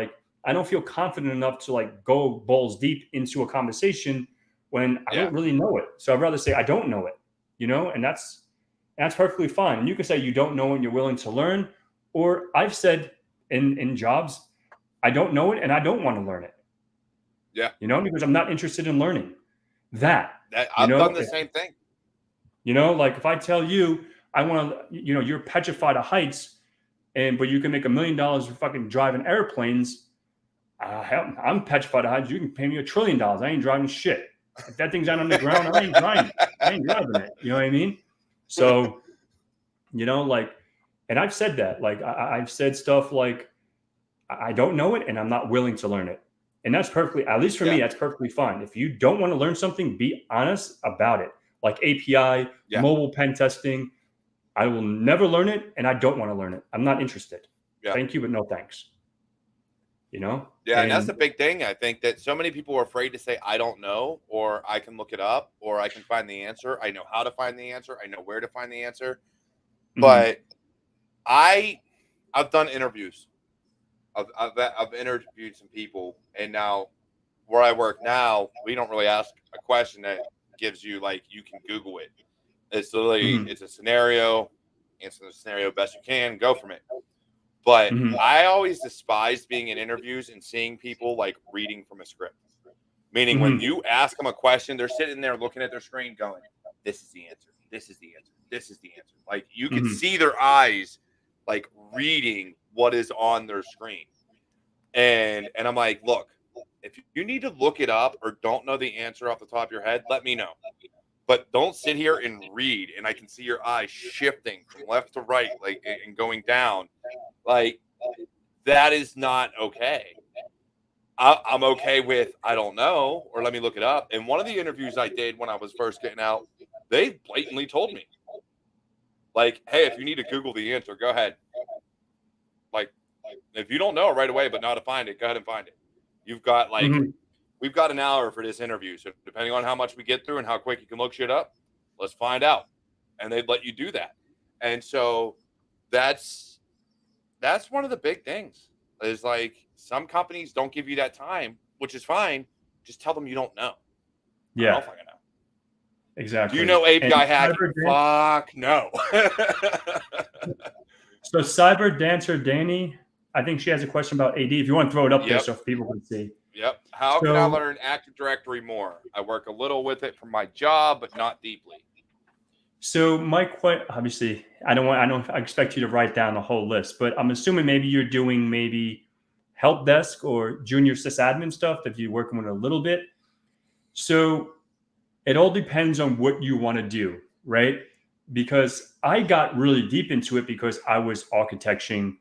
[SPEAKER 2] I don't feel confident enough to go balls deep into a conversation when I don't really know it. So I'd rather say I don't know it, and that's perfectly fine. And you can say you don't know and you're willing to learn, or I've said in jobs, I don't know it and I don't want to learn it.
[SPEAKER 1] Yeah.
[SPEAKER 2] Because I'm not interested in learning that.
[SPEAKER 1] I've done the same thing.
[SPEAKER 2] If I tell you I want to, you're petrified of heights, but you can make $1 million for fucking driving airplanes. I'm petrified of heights. You can pay me $1 trillion. I ain't driving shit. If that thing's out on the ground, I ain't driving it. You know what I mean? So, and I've said that. I've said stuff like, I don't know it and I'm not willing to learn it. And that's perfectly, at least for me, that's perfectly fine. If you don't want to learn something, be honest about it. Like API, mobile pen testing, I will never learn it and I don't want to learn it. I'm not interested. Thank you, but no thanks.
[SPEAKER 1] Yeah, and that's the big thing. I think that so many people are afraid to say, I don't know, or I can look it up, or I can find the answer. I know how to find the answer. I know where to find the answer. But I've done interviews. I've interviewed some people, and now where I work now, we don't really ask a question that gives you you can Google it. It's literally it's a scenario, answer the scenario best you can, go from it. But I always despised being in interviews and seeing people reading from a script. Meaning when you ask them a question, they're sitting there looking at their screen going, this is the answer. This is the answer. This is the answer. You can see their eyes reading what is on their screen. And I'm like, look, if you need to look it up or don't know the answer off the top of your head, let me know. But don't sit here and read, and I can see your eyes shifting from left to right, and going down. That is not okay. I'm okay with, I don't know, or let me look it up. And one of the interviews I did when I was first getting out, they blatantly told me, hey, if you need to Google the answer, go ahead. If you don't know it right away, but know how to find it, go ahead and find it. You've got we've got an hour for this interview. So depending on how much we get through and how quick you can look shit up, let's find out. And they'd let you do that. And so that's one of the big things is some companies don't give you that time, which is fine. Just tell them you don't know.
[SPEAKER 2] Yeah.
[SPEAKER 1] I don't fucking know.
[SPEAKER 2] Exactly.
[SPEAKER 1] Do you know API hacking? Fuck no.
[SPEAKER 2] So Cyber Dancer Danny, I think she has a question about AD. If you want to throw it up there so people can see.
[SPEAKER 1] Yep. How can I learn Active Directory more? I work a little with it for my job, but not deeply.
[SPEAKER 2] So obviously, I don't expect you to write down the whole list, but I'm assuming maybe you're doing maybe help desk or junior sysadmin stuff that you're working with a little bit. So it all depends on what you want to do, right? Because I got really deep into it because I was architecting,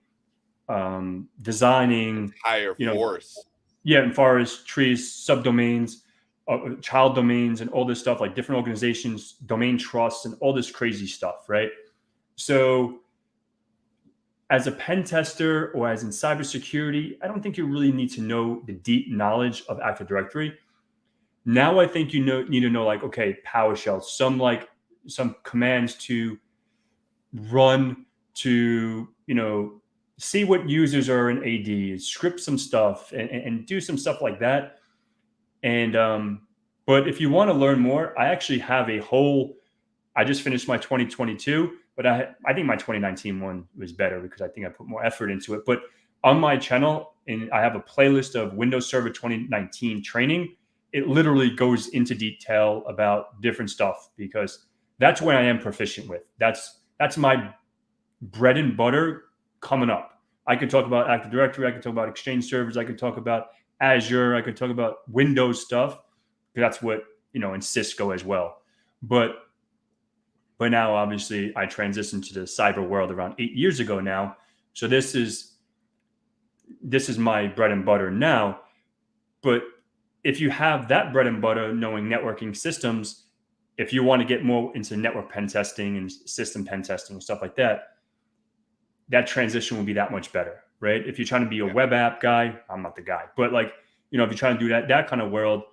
[SPEAKER 2] designing,
[SPEAKER 1] Higher
[SPEAKER 2] you know,
[SPEAKER 1] force.
[SPEAKER 2] yeah, as far as trees, subdomains, child domains, and all this stuff, like different organizations, domain trusts, and all this crazy stuff, right? So, as a pen tester or as in cybersecurity, I don't think you really need to know the deep knowledge of Active Directory. Now, I think need to know, like, okay, PowerShell, some commands to run to see what users are in AD, script some stuff, and do some stuff like that. And but if you want to learn more, I actually have a whole. I just finished my 2022, but I think my 2019 one was better because I think I put more effort into it. But on my channel, and I have a playlist of Windows Server 2019 training. It literally goes into detail about different stuff because that's what I am proficient with. That's my bread and butter coming up. I could talk about Active Directory. I could talk about Exchange servers. I could talk about Azure. I could talk about Windows stuff. That's what, in Cisco as well. But now, obviously, I transitioned to the cyber world around 8 years ago now. So this is my bread and butter now. But if you have that bread and butter, knowing networking systems, if you want to get more into network pen testing and system pen testing and stuff like that, that transition will be that much better, right? If you're trying to be a web app guy, I'm not the guy. But if you're trying to do that kind of world,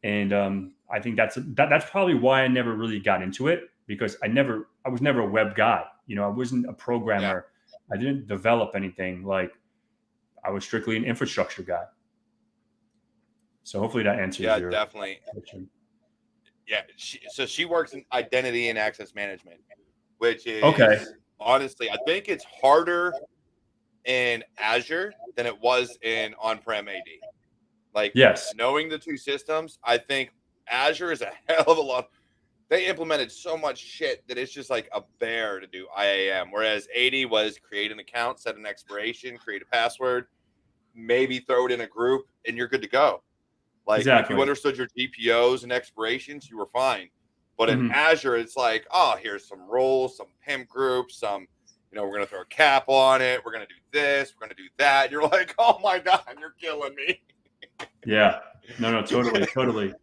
[SPEAKER 2] and I think that's probably why I never really got into it, because I was never a web guy. I wasn't a programmer. I didn't develop anything. I was strictly an infrastructure guy. So hopefully that answers your
[SPEAKER 1] definitely
[SPEAKER 2] question.
[SPEAKER 1] Yeah, she works in identity and access management, which is
[SPEAKER 2] okay.
[SPEAKER 1] Honestly, I think it's harder in Azure than it was in on-prem AD.
[SPEAKER 2] Yes,
[SPEAKER 1] knowing the two systems, I think Azure is a hell of a lot. They implemented so much shit that it's just like a bear to do IAM, whereas AD was create an account, set an expiration, create a password, maybe throw it in a group, and you're good to go.
[SPEAKER 2] exactly.
[SPEAKER 1] If you understood your GPOs and expirations, you were fine. But in
[SPEAKER 2] Mhm.
[SPEAKER 1] Azure, it's like, oh, here's some roles, some pimp groups, we're going to throw a cap on it. We're going to do this. We're going to do that. And you're like, oh my God, you're killing me.
[SPEAKER 2] Yeah. No, totally.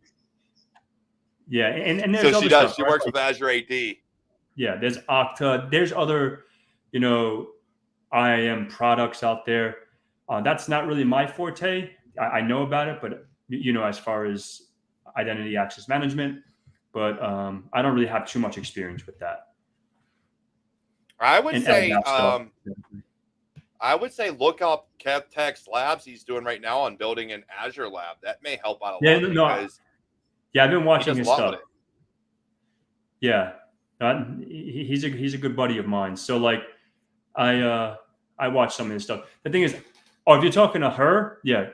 [SPEAKER 2] Yeah. And there's
[SPEAKER 1] So
[SPEAKER 2] other stuff.
[SPEAKER 1] she works with Azure AD.
[SPEAKER 2] Yeah. There's Okta. There's other, IAM products out there. That's not really my forte. I know about it, but, as far as identity access management, but I don't really have too much experience with that.
[SPEAKER 1] I would say look up Kev Tech's labs he's doing right now on building an Azure lab. That may help out a lot because
[SPEAKER 2] I've been watching his stuff. Yeah, he's a good buddy of mine. So I watch some of his stuff. The thing is, if you're talking to her, yeah,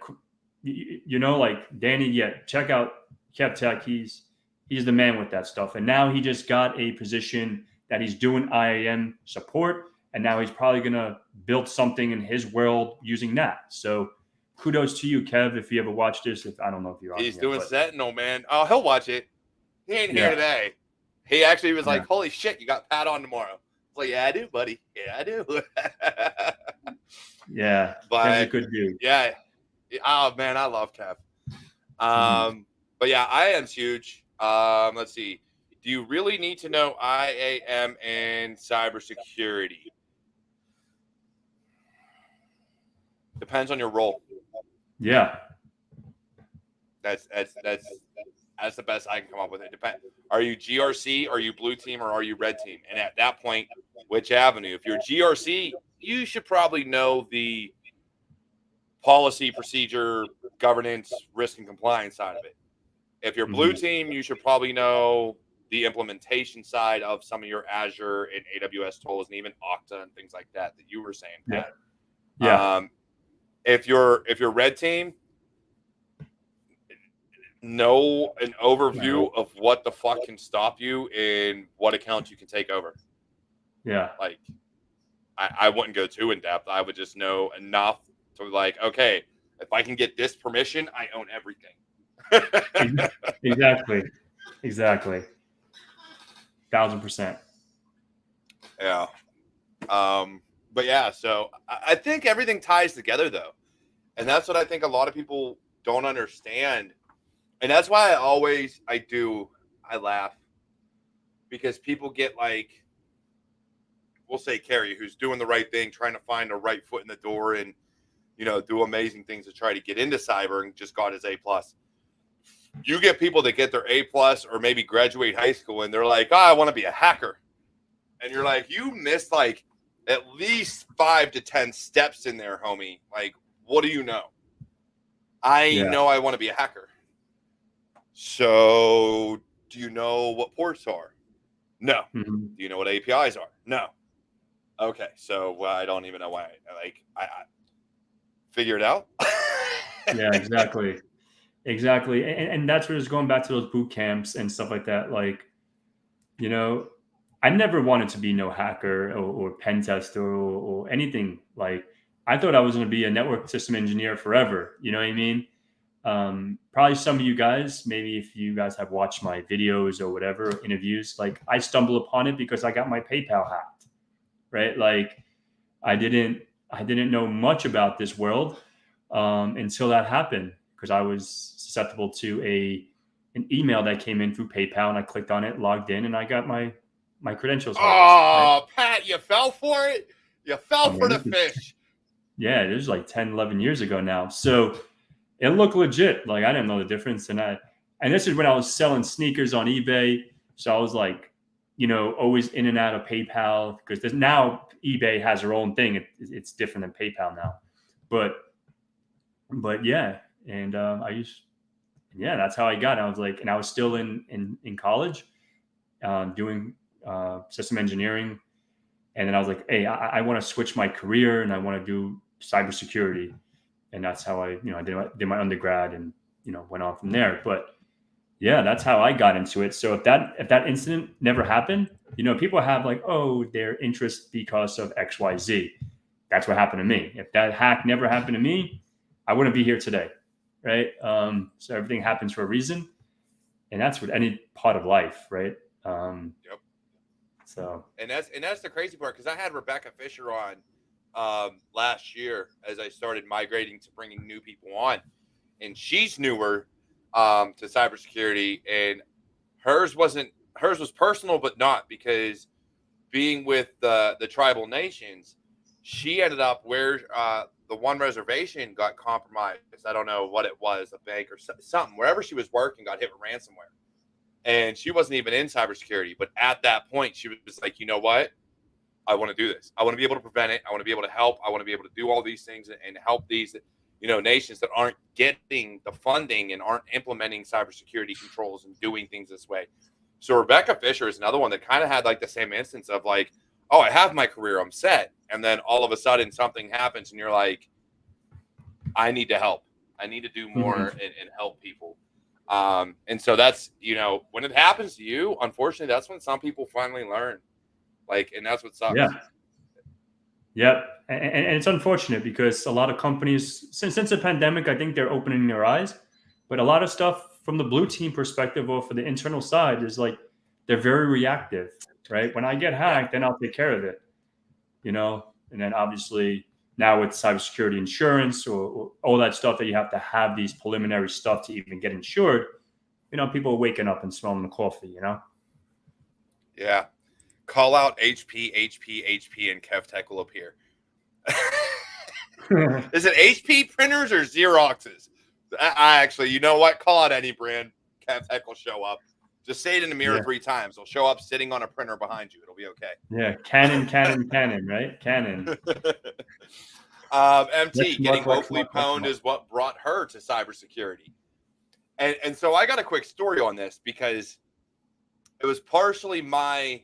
[SPEAKER 2] Danny, yeah, check out Kev Tech. He's the man with that stuff. And now he just got a position that he's doing IAM support, and now he's probably gonna build something in his world using that. So kudos to you, Kev, if you ever watch this. I don't know if you're on.
[SPEAKER 1] He's doing Sentinel, man. Oh, he'll watch it. He ain't here today. He actually was like, holy shit, you got Pat on tomorrow. I was like, yeah, I do, buddy. Yeah, I do.
[SPEAKER 2] Yeah,
[SPEAKER 1] but
[SPEAKER 2] Kev's a good dude.
[SPEAKER 1] Yeah. Oh man, I love Kev. But yeah, IAM's huge. Let's see. Do you really need to know IAM and cybersecurity? Depends on your role.
[SPEAKER 2] Yeah.
[SPEAKER 1] That's the best I can come up with. It depends. Are you GRC? Are you blue team? Or are you red team? And at that point, which avenue? If you're GRC, you should probably know the policy, procedure, governance, risk, and compliance side of it. If you're blue team, you should probably know the implementation side of some of your Azure and AWS tools, and even Okta and things like that you were saying, Pat.
[SPEAKER 2] Yeah.
[SPEAKER 1] If you're red team, know an overview of what the fuck can stop you and what accounts you can take over.
[SPEAKER 2] Yeah.
[SPEAKER 1] Like, I wouldn't go too in depth. I would just know enough to like, okay, if I can get this permission, I own everything.
[SPEAKER 2] Exactly. 1,000%.
[SPEAKER 1] Yeah. But yeah, so I think everything ties together though. And that's what I think a lot of people don't understand. And that's why I laugh because people get like, we'll say Carrie, who's doing the right thing, trying to find the right foot in the door and, do amazing things to try to get into cyber and just got his A+. You get people that get their A+ or maybe graduate high school and they're like, I want to be a hacker. And you're like, you missed like at least 5 to 10 steps in there, homie. Like, what do you know? I know I want to be a hacker. So do you know what ports are? No.
[SPEAKER 2] Mm-hmm.
[SPEAKER 1] Do you know what APIs are? No. Okay. So I don't even know why. I figure it out.
[SPEAKER 2] Yeah, exactly. And that's where it's going back to those boot camps and stuff like that. Like, I never wanted to be no hacker or pen tester or anything. Like, I thought I was going to be a network system engineer forever. You know what I mean? Probably some of you guys, maybe if you guys have watched my videos or whatever interviews, like I stumbled upon it because I got my PayPal hacked, right? Like I didn't know much about this world until that happened because I was susceptible to an email that came in through PayPal, and I clicked on it, logged in, and I got my credentials.
[SPEAKER 1] Oh, right? Pat, you fell for it. You fell for the fish.
[SPEAKER 2] Yeah, it was like 10, 11 years ago now. So it looked legit. Like I didn't know the difference. And this is when I was selling sneakers on eBay. So I was like, always in and out of PayPal because now eBay has their own thing. It's different than PayPal now. But yeah. And that's how I got it. I was like, and I was still in college doing system engineering. And then I was like, hey, I want to switch my career and I want to do cybersecurity. And that's how I did my undergrad and, went on from there. But yeah, that's how I got into it. So if that incident never happened, people have like, oh, their interest because of XYZ. That's what happened to me. If that hack never happened to me, I wouldn't be here today. Right. So everything happens for a reason. And that's with any part of life. Right.
[SPEAKER 1] Yep.
[SPEAKER 2] So,
[SPEAKER 1] and that's the crazy part. Cause I had Rebecca Fisher on last year as I started migrating to bringing new people on, and she's newer to cybersecurity, and hers was personal, but not because being with the tribal nations, she ended up where the one reservation got compromised. I don't know what it was, a bank or something. Wherever she was working got hit with ransomware, and she wasn't even in cybersecurity. But at that point, she was like, you know what? I want to do this. I want to be able to prevent it. I want to be able to help. I want to be able to do all these things and help these, nations that aren't getting the funding and aren't implementing cybersecurity controls and doing things this way. So Rebecca Fisher is another one that kind of had like the same instance of like, oh, I have my career, I'm set. And then all of a sudden something happens and you're like, I need to help. I need to do more and help people. And so that's, when it happens to you, unfortunately, that's when some people finally learn. Like, and that's what sucks.
[SPEAKER 2] Yeah. Yep. And it's unfortunate because a lot of companies, since the pandemic, I think they're opening their eyes. But a lot of stuff from the blue team perspective or for the internal side is like they're very reactive, right? When I get hacked, then I'll take care of it, And then obviously now with cybersecurity insurance or all that stuff that you have to have these preliminary stuff to even get insured, people are waking up and smelling the coffee,
[SPEAKER 1] Yeah. Call out HP, and KevTech will appear. Is it HP printers or Xeroxes? I actually, you know what? Call out any brand. KevTech will show up. Just say it in the mirror 3 times. It'll show up sitting on a printer behind you. It'll be okay.
[SPEAKER 2] Yeah. Canon, right? Canon.
[SPEAKER 1] MT, getting hopefully pwned is what brought her to cybersecurity. And so I got a quick story on this because it was partially my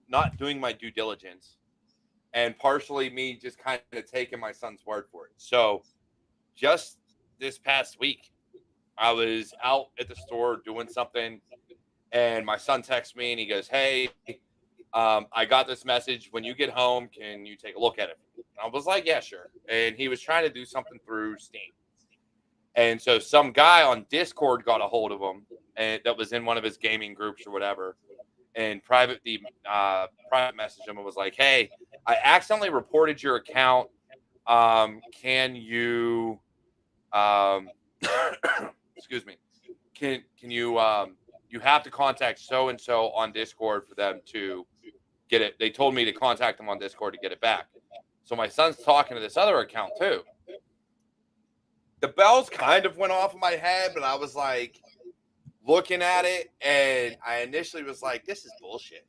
[SPEAKER 1] not doing my due diligence and partially me just kind of taking my son's word for it. So just this past week, I was out at the store doing something, and my son texts me and he goes, "Hey, I got this message. When you get home, can you take a look at it?" And I was like, "Yeah, sure." And he was trying to do something through Steam, and so some guy on Discord got a hold of him, and that was in one of his gaming groups or whatever, and private messaged him and was like, "Hey, I accidentally reported your account. Can you excuse me? Can you you have to contact so and so on Discord for them to get it. They told me to contact them on Discord to get it back." So my son's talking to this other account too. The bells kind of went off in my head, but I was like looking at it, and I initially was like, "This is bullshit."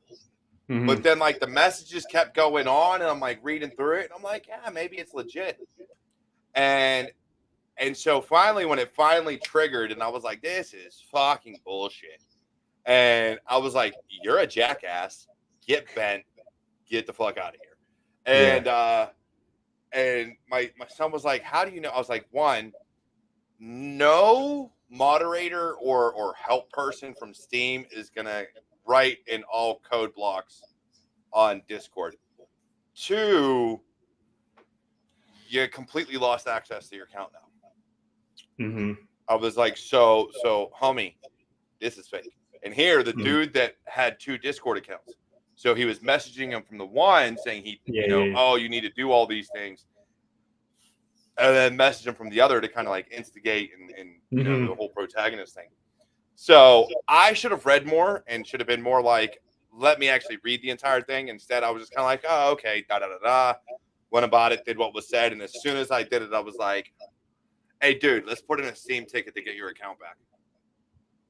[SPEAKER 2] Mm-hmm.
[SPEAKER 1] But then like the messages kept going on, and I'm like reading through it, and I'm like, "Yeah, maybe it's legit." And so finally, when it finally triggered, and I was like, "This is fucking bullshit," and I was like, "You're a jackass. Get bent. Get the fuck out of here." And my son was like, "How do you know?" I was like, "One, no moderator or help person from Steam is gonna write in all code blocks on Discord. Two, you completely lost access to your account now."
[SPEAKER 2] Mm-hmm.
[SPEAKER 1] I was like, so homie, this is fake. And here, the
[SPEAKER 2] Mm-hmm.
[SPEAKER 1] dude that had 2 Discord accounts, so he was messaging him from the one saying oh, you need to do all these things, and then message him from the other to kind of like instigate and you know, the whole protagonist thing. So I should have read more and should have been more like, let me actually read the entire thing. Instead, I was just kind of like, oh, okay, da da da da. Went about it, did what was said, and as soon as I did it, I was like, "Hey, dude, let's put in a Steam ticket to get your account back."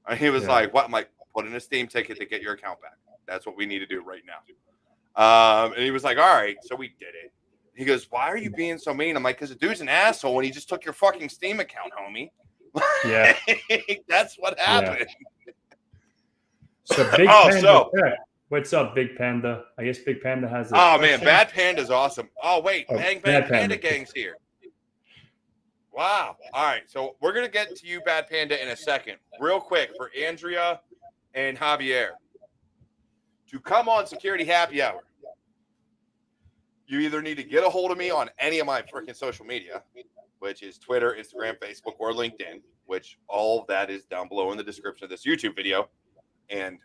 [SPEAKER 1] And he was like, "What?" I'm like, "Put in a Steam ticket to get your account back. That's what we need to do right now." And he was like, "All right," so we did it. He goes, "Why are you being so mean?" I'm like, "Because the dude's an asshole and he just took your fucking Steam account, homie."
[SPEAKER 2] Yeah.
[SPEAKER 1] That's what happened.
[SPEAKER 2] Yeah. So Big Panda. What's up, Big Panda? I guess Big Panda has.
[SPEAKER 1] Oh man, Bad Panda's awesome. Oh wait, Bang Panda Gang's here. Wow. All right, so we're gonna get to you, Bad Panda, in a second. Real quick for Andrea and Javier to come on Security Happy Hour. You either need to get a hold of me on any of my freaking social media, which is Twitter, Instagram, Facebook, or LinkedIn, which all of that is down below in the description of this YouTube video and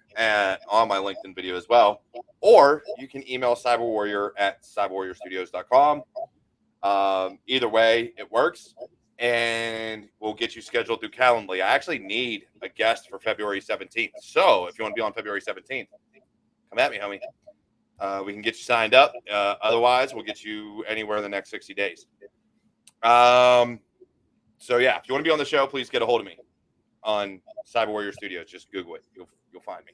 [SPEAKER 1] on my LinkedIn video as well. Or you can email CyberWarrior at CyberWarriorStudios.com. Either way, it works, and we'll get you scheduled through Calendly. I actually need a guest for February 17th. So if you want to be on February 17th, come at me, homie. We can get you signed up. Otherwise, we'll get you anywhere in the next 60 days. So yeah, if you want to be on the show, please get a hold of me on CyberWarrior Studios. Just Google it. You'll find me.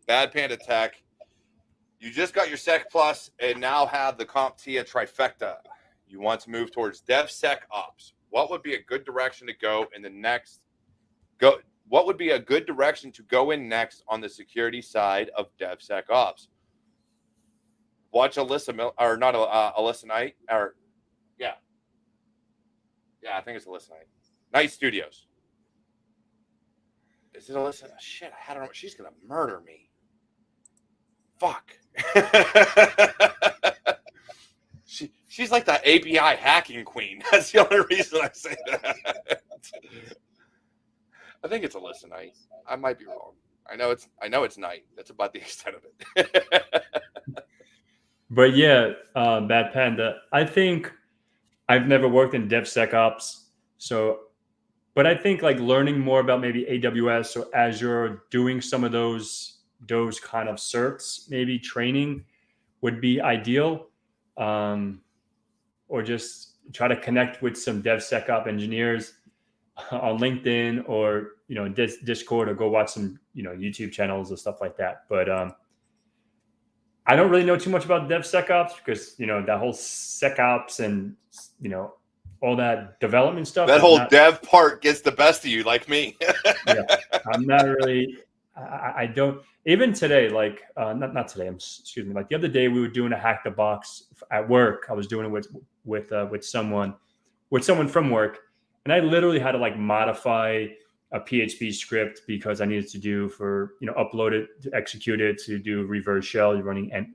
[SPEAKER 1] Bad Panda Tech. You just got your Sec Plus and now have the CompTIA trifecta. You want to move towards DevSecOps. What would be a good direction to go in the next? What would be a good direction to go in next on the security side of DevSecOps? Watch Alyssa or not Alyssa Knight or yeah, I think it's Alyssa Knight Studios. Is it Alyssa? Shit, I had her. She's gonna murder me. Fuck. She's like the API hacking queen. That's the only reason I say that. I think it's Alyssa Knight. I might be wrong. I know it's Knight. That's about the extent of it.
[SPEAKER 2] But yeah, Bad Panda. I think I've never worked in DevSecOps, but I think like learning more about maybe AWS or Azure, doing some of those kind of certs, maybe training would be ideal. Or just try to connect with some DevSecOps engineers on LinkedIn or Discord, or go watch some YouTube channels or stuff like that. But I don't really know too much about DevSecOps because that whole SecOps and all that development stuff.
[SPEAKER 1] That whole dev part gets the best of you, like me.
[SPEAKER 2] Yeah, I'm not really. I don't even today. Like not today. Excuse me. Like the other day, we were doing a hack the box at work. I was doing it with someone from work, And I literally had to like modify a PHP script because I needed to do for, upload it, to execute it, to do reverse shell. You're running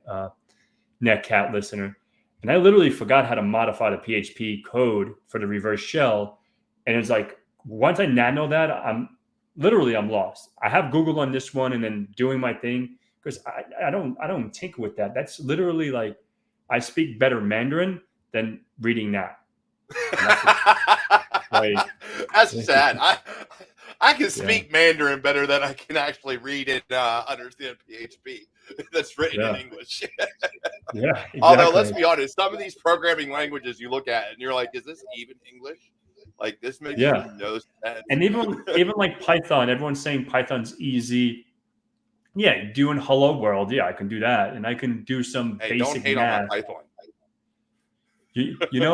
[SPEAKER 2] netcat listener. And I literally forgot how to modify the PHP code for the reverse shell. And it's like, once I nano that, I'm lost. I have Google on this one and then doing my thing because I don't tinker with that. That's literally like, I speak better Mandarin than reading that. Like,
[SPEAKER 1] that's sad. I can
[SPEAKER 2] yeah,
[SPEAKER 1] speak Mandarin better than I can actually read and understand PHP that's written in
[SPEAKER 2] yeah,
[SPEAKER 1] English.
[SPEAKER 2] yeah,
[SPEAKER 1] Although, let's
[SPEAKER 2] exactly.
[SPEAKER 1] be honest, some of these programming languages you look at and you're like, is this even English? Like, this makes
[SPEAKER 2] Yeah.
[SPEAKER 1] no sense.
[SPEAKER 2] And even like Python, everyone's saying Python's easy. Yeah, doing hello world, yeah, I can do that. And I can do some
[SPEAKER 1] Hey, don't
[SPEAKER 2] basic
[SPEAKER 1] hate on my
[SPEAKER 2] math.
[SPEAKER 1] Python.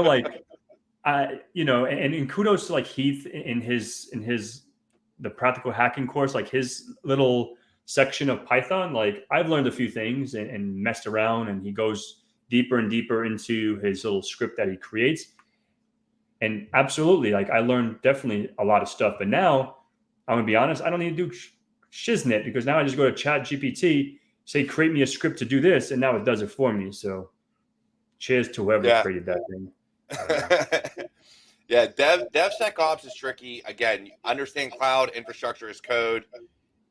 [SPEAKER 2] Like and kudos to like Heath in his the practical hacking course, like his little section of Python. Like I've learned a few things and messed around, and he goes deeper and deeper into his little script that he creates. And absolutely, like I learned definitely a lot of stuff. But now I'm gonna be honest, I don't need to do shiznit because now I just go to Chat GPT, say create me a script to do this, and now it does it for me. So cheers to whoever
[SPEAKER 1] Yeah.
[SPEAKER 2] created that thing.
[SPEAKER 1] Yeah, DevSecOps is tricky. Again, understand cloud infrastructure as code,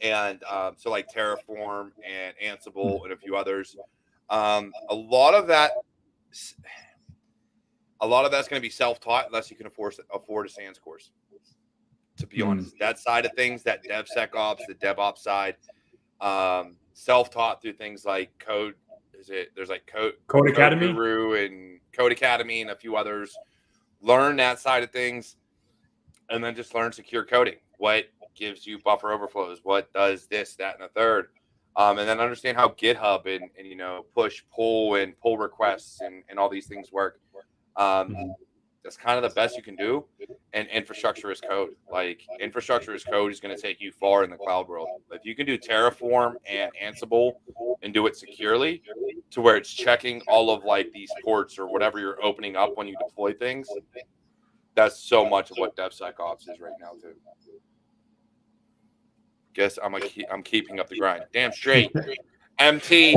[SPEAKER 1] and so like Terraform and Ansible and a few others. A lot of that's going to be self-taught unless you can afford a SANS course. To be honest, that side of things, that DevSecOps, the DevOps side, self-taught through things like code. There's like
[SPEAKER 2] Code Academy,
[SPEAKER 1] Guru and Code Academy and a few others. Learn that side of things, and then just learn secure coding. What gives you buffer overflows? What does this, that, and the third? And then understand how GitHub and push, pull, and pull requests and all these things work. That's kind of the best you can do. And infrastructure as code. Like infrastructure as code is going to take you far in the cloud world. If you can do Terraform and Ansible and do it securely to where it's checking all of like these ports or whatever you're opening up when you deploy things, that's so much of what DevSecOps is right now too. Guess I'm keeping up the grind. Damn straight. MT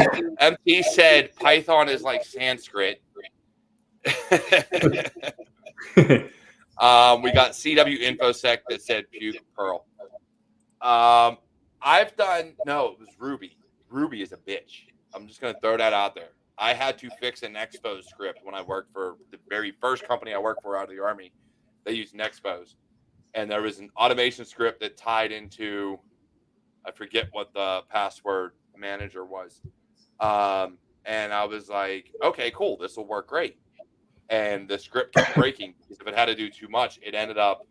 [SPEAKER 1] said Python is like Sanskrit. We got CW Infosec that said puke Perl. It was Ruby. Ruby is a bitch. I'm just gonna throw that out there. I had to fix an Expose script when I worked for the very first company I worked for out of the Army. They used an Expose, and there was an automation script that tied into, I forget what the password manager was. And I was like, okay, cool, this will work great. And the script kept breaking because if it had to do too much, it ended up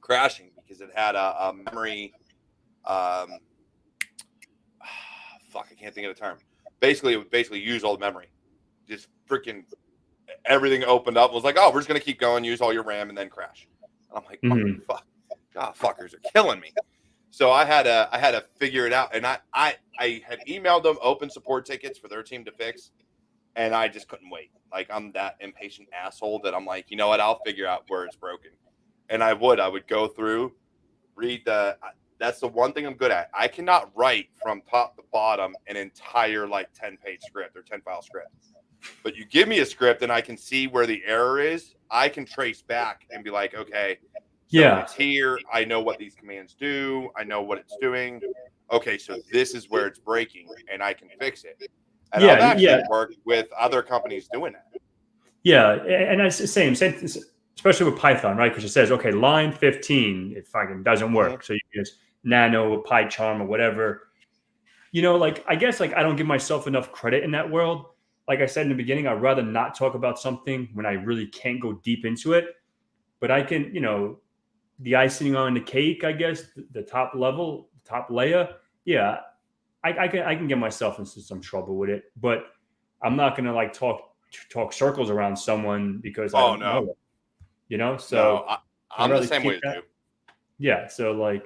[SPEAKER 1] crashing because it had a memory. Fuck, I can't think of the term. Basically, it would use all the memory. Just freaking everything opened up. It was like, oh, we're just gonna keep going, use all your RAM, and then crash. And I'm like, fuck, God, fuckers are killing me. So I had to figure it out, and I had emailed them open support tickets for their team to fix, and I just couldn't wait. Like I'm that impatient asshole that I'm like, you know what? I'll figure out where it's broken, and I would go through, read the. That's the one thing I'm good at. I cannot write from top to bottom an entire like 10-page script or 10-file script. But you give me a script and I can see where the error is. I can trace back and be like, okay, so it's here. I know what these commands do. I know what it's doing. Okay, so this is where it's breaking and I can fix it. And I've actually worked with other companies doing that.
[SPEAKER 2] Yeah, and it's the same, especially with Python, right? Because it says, okay, line 15, it fucking doesn't work. So you can just nano, PyCharm, or whatever. Like I guess like I don't give myself enough credit in that world. Like I said in the beginning, I'd rather not talk about something when I really can't go deep into it. But I can, the icing on the cake, I guess, the top level, top layer. Yeah, I can get myself into some trouble with it. But I'm not gonna like talk circles around someone because I don't know it. So
[SPEAKER 1] no, I'm the same way as you.
[SPEAKER 2] Yeah, so like,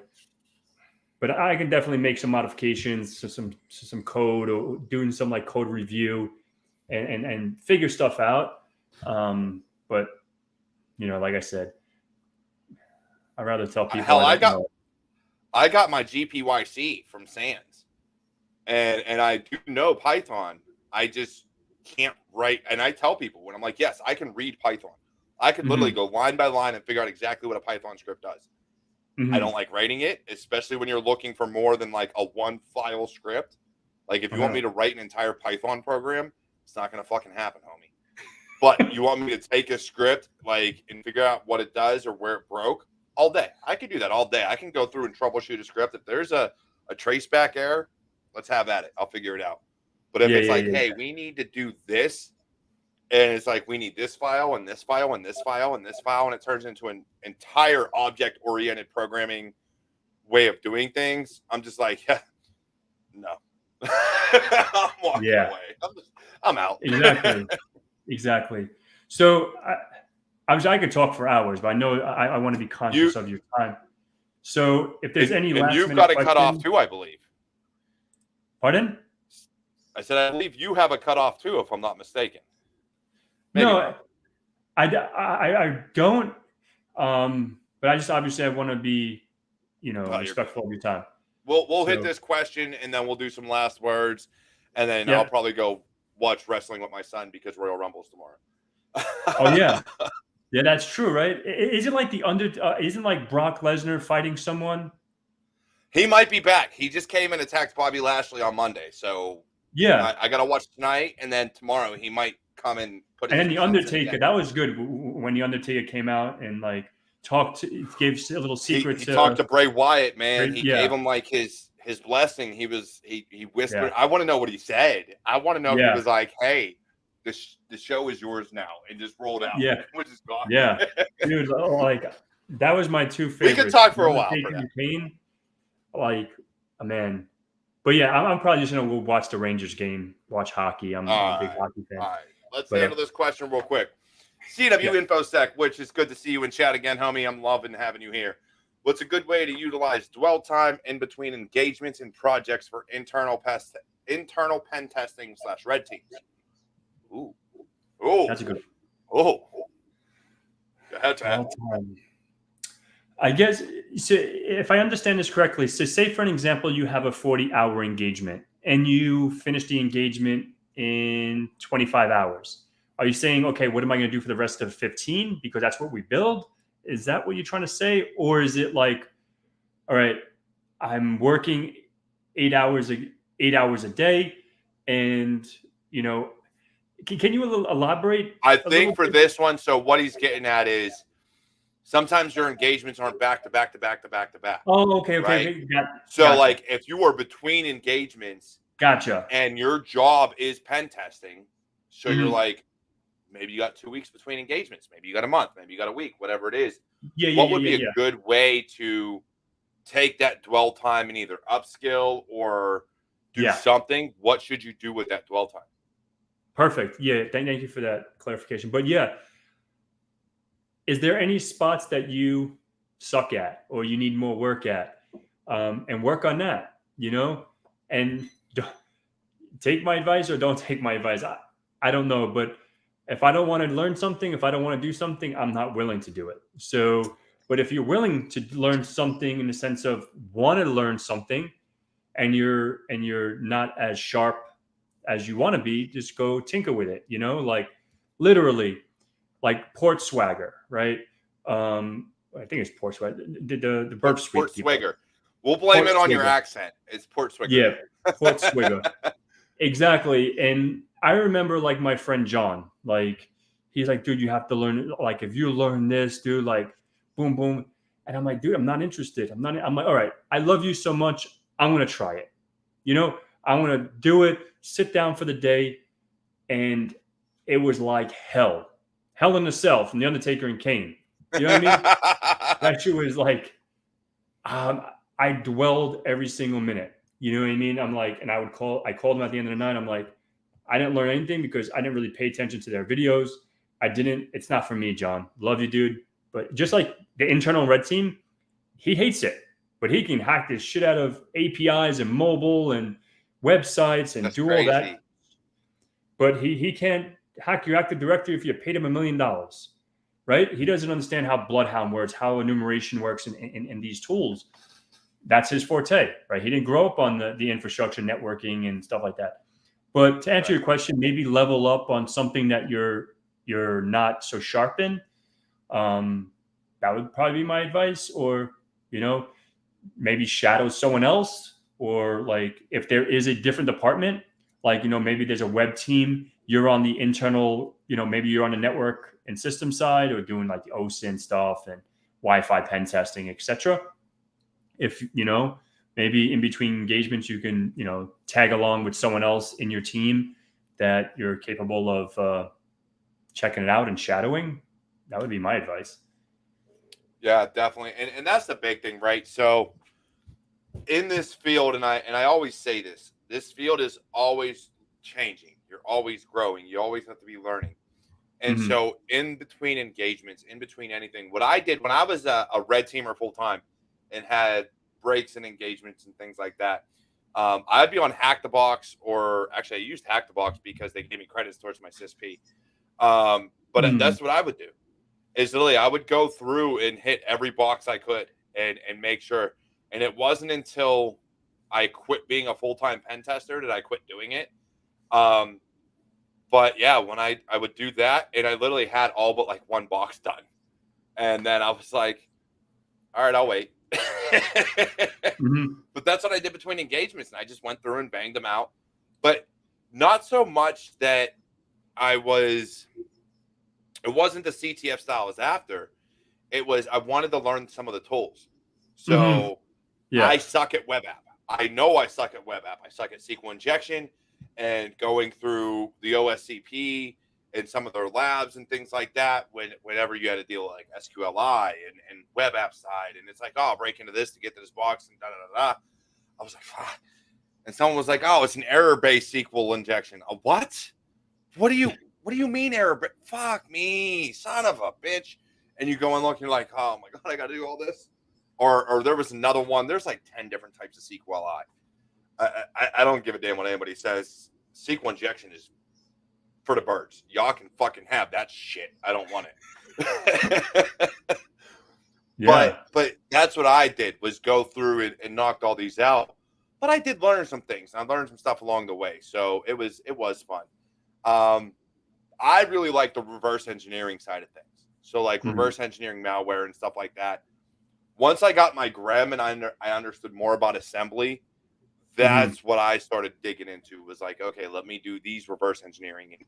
[SPEAKER 2] but I can definitely make some modifications to some code or doing some like code review and figure stuff out. But like I said, I'd rather tell people
[SPEAKER 1] Hell,
[SPEAKER 2] I don't know.
[SPEAKER 1] I got my GPYC from Sans, and I do know Python. I just can't write. And I tell people when I'm like, yes, I can read Python. I could literally go line by line and figure out exactly what a Python script does. I don't like writing it, especially when you're looking for more than like a one file script. Like if you want me to write an entire Python program, it's not going to fucking happen, homie. But you want me to take a script like and figure out what it does or where it broke all day. I could do that all day. I can go through and troubleshoot a script. If there's a traceback error, let's have at it. I'll figure it out. But if hey, we need to do this, and it's like we need this file and this file and this file and this file, and it turns into an entire object-oriented programming way of doing things, I'm just like, yeah, no. I'm walking away. I'm out.
[SPEAKER 2] Exactly. So I could talk for hours, but I know I want to be conscious of your time. So if there's any last
[SPEAKER 1] you've
[SPEAKER 2] minute
[SPEAKER 1] got to cut off too, I believe.
[SPEAKER 2] Pardon?
[SPEAKER 1] I said I believe you have a cutoff too, if I'm not mistaken.
[SPEAKER 2] Maybe no, I don't. But I just obviously I want to be, respectful of your time.
[SPEAKER 1] We'll hit this question and then we'll do some last words, and then I'll probably go watch wrestling with my son because Royal Rumble's tomorrow.
[SPEAKER 2] Oh yeah, yeah, that's true, right? Isn't like isn't like Brock Lesnar fighting someone?
[SPEAKER 1] He might be back. He just came and attacked Bobby Lashley on Monday, so yeah, I gotta watch tonight, and then tomorrow he might come and put.
[SPEAKER 2] And then the Undertaker, that was good when the Undertaker came out and like gave a little secret.
[SPEAKER 1] He talked to Bray Wyatt, man. He gave him like his blessing. He whispered. Yeah. I want to know what he said. I want to know if he was like, "Hey, the show is yours now," and just rolled out.
[SPEAKER 2] Yeah,
[SPEAKER 1] which is gone.
[SPEAKER 2] Yeah, dude, like that was my two favorites.
[SPEAKER 1] We could talk for a while.
[SPEAKER 2] Kane, like, man. But yeah, I'm probably just gonna go watch the Rangers game, watch hockey. I'm a big hockey fan.
[SPEAKER 1] All right, let's handle this question real quick. CW Infosec, which is good to see you in chat again, homie. I'm loving having you here. What's a good way to utilize dwell time in between engagements and projects for internal pen testing / red teams? Ooh,
[SPEAKER 2] that's a good
[SPEAKER 1] one.
[SPEAKER 2] I guess, so if I understand this correctly, so say for an example, you have a 40-hour engagement and you finish the engagement in 25 hours. Are you saying, okay, what am I going to do for the rest of 15? Because that's what we build. Is that what you're trying to say? Or is it like, all right, I'm working 8 hours a day, and can you elaborate?
[SPEAKER 1] I think for this one, so what he's getting at is sometimes your engagements aren't back to back to back to back to back.
[SPEAKER 2] Oh, okay.
[SPEAKER 1] Right? So like if you are between engagements,
[SPEAKER 2] gotcha,
[SPEAKER 1] and your job is pen testing, so you're like, maybe you got 2 weeks between engagements. Maybe you got a month. Maybe you got a week, whatever it is. What would be a good way to take that dwell time and either upskill or do something? What should you do with that dwell time?
[SPEAKER 2] Perfect. Yeah. Thank you for that clarification. But yeah, is there any spots that you suck at or you need more work at? And work on that, and take my advice or don't take my advice. I don't know, but if I don't want to learn something, if I don't want to do something, I'm not willing to do it. So, but if you're willing to learn something in the sense of want to learn something, and you're not as sharp as you want to be, just go tinker with it. Like literally, like port swagger, right? I think it's port swagger. The burp suite.
[SPEAKER 1] Port swagger. We'll blame it on your accent. It's port swagger.
[SPEAKER 2] Yeah, port swagger. Exactly. And I remember like my friend John, like he's like, dude, you have to learn, like if you learn this, dude, like boom, boom. And I'm like, dude, I'm not interested. I'm like, all right, I love you so much. I'm going to try it. I'm going to do it, sit down for the day. And it was like hell in the cell from The Undertaker and Kane. You know what I mean? That shit was like, I dwelled every single minute. You know what I mean? I'm like, and I called them at the end of the night. I'm like, I didn't learn anything because I didn't really pay attention to their videos. It's not for me, John. Love you, dude. But just like the internal red team, he hates it, but he can hack this shit out of APIs and mobile and websites and do all that. But he can't hack your Active Directory if you paid him $1 million, right? He doesn't understand how Bloodhound works, how enumeration works in these tools. That's his forte, right? He didn't grow up on the infrastructure networking and stuff like that. But to answer your question, maybe level up on something that you're not so sharp in. That would probably be my advice. Or, maybe shadow someone else, or like if there is a different department, like, maybe there's a web team, you're on the internal, maybe you're on the network and system side, or doing like the OSINT stuff and Wi-Fi pen testing, etc. If, maybe in between engagements, you can, tag along with someone else in your team that you're capable of checking it out and shadowing. That would be my advice.
[SPEAKER 1] Yeah, definitely. And that's the big thing, right? So in this field, and I always say this field is always changing. You're always growing. You always have to be learning. And so in between engagements, in between anything, what I did when I was a red teamer full time and had breaks and engagements and things like that, I'd be on Hack the Box, or actually I used Hack the Box because they gave me credits towards my CISP. But that's what I would do. Is literally I would go through and hit every box I could and make sure. And it wasn't until I quit being a full-time pen tester that I quit doing it. But yeah, when I would do that, and I literally had all but like one box done. And then I was like, all right, I'll wait. But that's what I did between engagements. And I just went through and banged them out. But not so much that it wasn't the CTF style I was after. It was, I wanted to learn some of the tools. So I suck at web app. I know I suck at web app. I suck at SQL injection and going through the OSCP and some of their labs and things like that. Whenever you had to deal with like SQLI and web app side, and it's like, oh, I'll break into this to get to this box and da da da da. I was like, fuck. And someone was like, oh, it's an error-based SQL injection. A what? What do you mean error? Fuck me, son of a bitch. And you go and look, and you're like, oh my God, I got to do all this. Or there was another one. There's like 10 different types of SQLI. I don't give a damn what anybody says. SQL injection is for the birds. Y'all can fucking have that shit. I don't want it. But that's what I did, was go through it and knocked all these out. But I did learn some things. I learned some stuff along the way. So it was fun. I really like the reverse engineering side of things. So like reverse engineering malware and stuff like that. Once I got my GREM and I understood more about assembly, that's what I started digging into, was like, okay, let me do these reverse engineering. And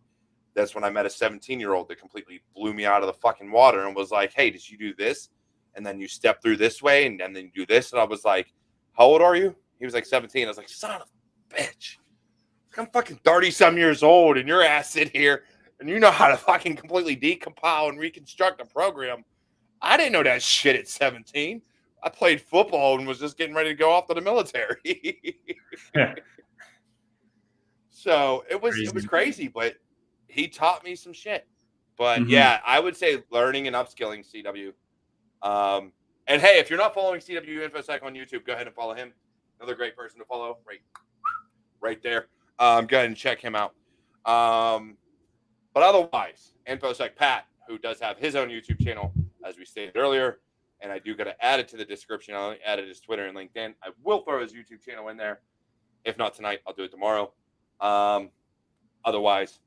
[SPEAKER 1] that's when I met a 17-year-old that completely blew me out of the fucking water and was like, hey, did you do this? And then you step through this way and then you do this. And I was like, how old are you? He was like 17. I was like, son of a bitch. I'm fucking 30-some years old and your ass sitting here and you know how to fucking completely decompile and reconstruct a program. I didn't know that shit at 17. I played football and was just getting ready to go off to the military. So it was crazy, but he taught me some shit. But yeah, I would say learning and upskilling CW. And hey, if you're not following CW Infosec on YouTube, go ahead and follow him. Another great person to follow, right there. Go ahead and check him out. But otherwise, InfosecPat, who does have his own YouTube channel, as we stated earlier, and I do got to add it to the description. I added his Twitter and LinkedIn. I will throw his YouTube channel in there. If not tonight, I'll do it tomorrow. Otherwise,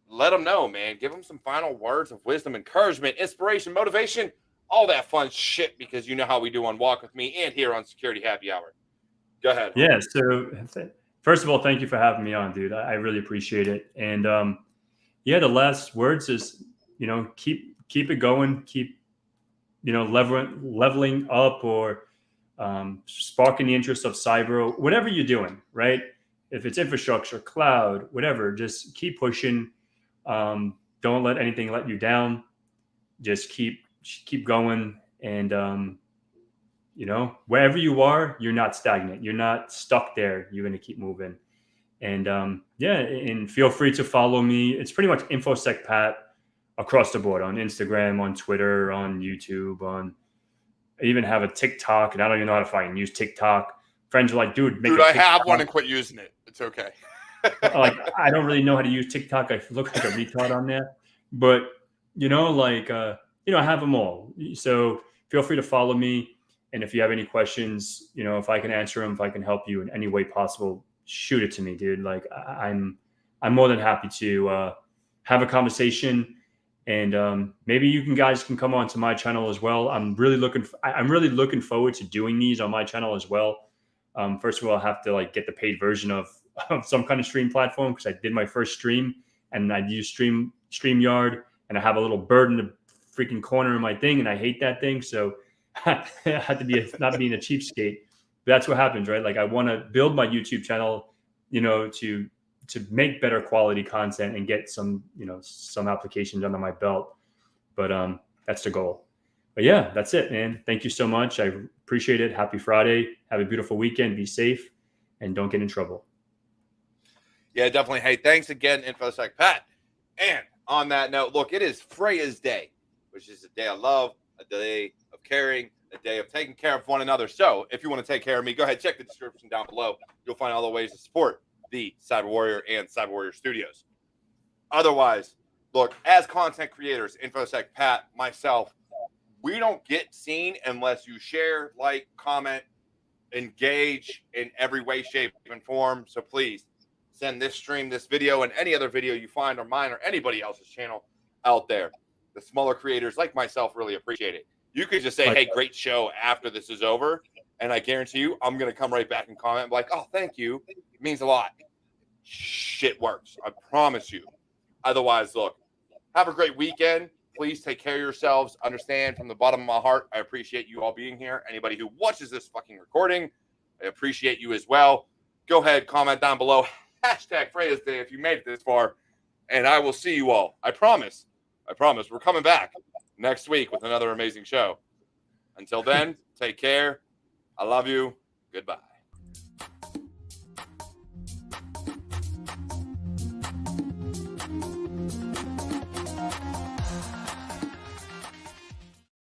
[SPEAKER 1] let him know, man. Give him some final words of wisdom, encouragement, inspiration, motivation, all that fun shit, because you know how we do on Walk With Me and here on Security Happy Hour. Go ahead.
[SPEAKER 2] Yeah, so first of all, thank you for having me on, dude. I really appreciate it. And the last words is, keep it going, keep leveling up, or sparking the interest of cyber, whatever you're doing, right? If it's infrastructure, cloud, whatever, just keep pushing. Don't let anything let you down. Just keep going. And, wherever you are, you're not stagnant. You're not stuck there. You're going to keep moving. And and feel free to follow me. It's pretty much InfosecPat across the board, on Instagram, on Twitter, on YouTube, I even have a TikTok, and I don't even know how to fucking use TikTok. Friends are like, dude,
[SPEAKER 1] I have one and quit using it. It's okay.
[SPEAKER 2] Like, I don't really know how to use TikTok. I look like a retard on there. But I have them all. So feel free to follow me. And if you have any questions, if I can answer them, if I can help you in any way possible, shoot it to me, dude. Like I'm more than happy to have a conversation. And maybe you guys can come onto my channel as well. I'm really looking forward to doing these on my channel as well. First of all, I have to like get the paid version of some kind of stream platform, because I did my first stream and I used StreamYard, and I have a little bird in the freaking corner of my thing, and I hate that thing. So I had to be not being a cheapskate. But that's what happens, right? Like I want to build my YouTube channel, to make better quality content and get some applications under my belt. But that's the goal. But yeah, that's it, man. Thank you so much. I appreciate it. Happy Friday. Have a beautiful weekend. Be safe and don't get in trouble.
[SPEAKER 1] Yeah, definitely. Hey, thanks again, InfosecPat. And on that note, look, it is Freya's Day, which is a day of love, a day of caring, a day of taking care of one another. So if you want to take care of me, go ahead, check the description down below. You'll find all the ways to support the Cyber Warrior and CyberWarriorStudios. Otherwise, look, as content creators, InfosecPat, myself, we don't get seen unless you share, like, comment, engage in every way, shape, and form. So please send this stream, this video, and any other video you find on mine or anybody else's channel out there. The smaller creators like myself really appreciate it. You could just say, hey, great show after this is over, and I guarantee you I'm going to come right back and comment like, oh, thank you. It means a lot. Shit works. I promise you. Otherwise, look, have a great weekend. Please take care of yourselves. Understand from the bottom of my heart, I appreciate you all being here. Anybody who watches this fucking recording, I appreciate you as well. Go ahead, comment down below. Hashtag Freya's Day if you made it this far. And I will see you all. I promise. We're coming back next week with another amazing show. Until then, take care. I love you. Goodbye.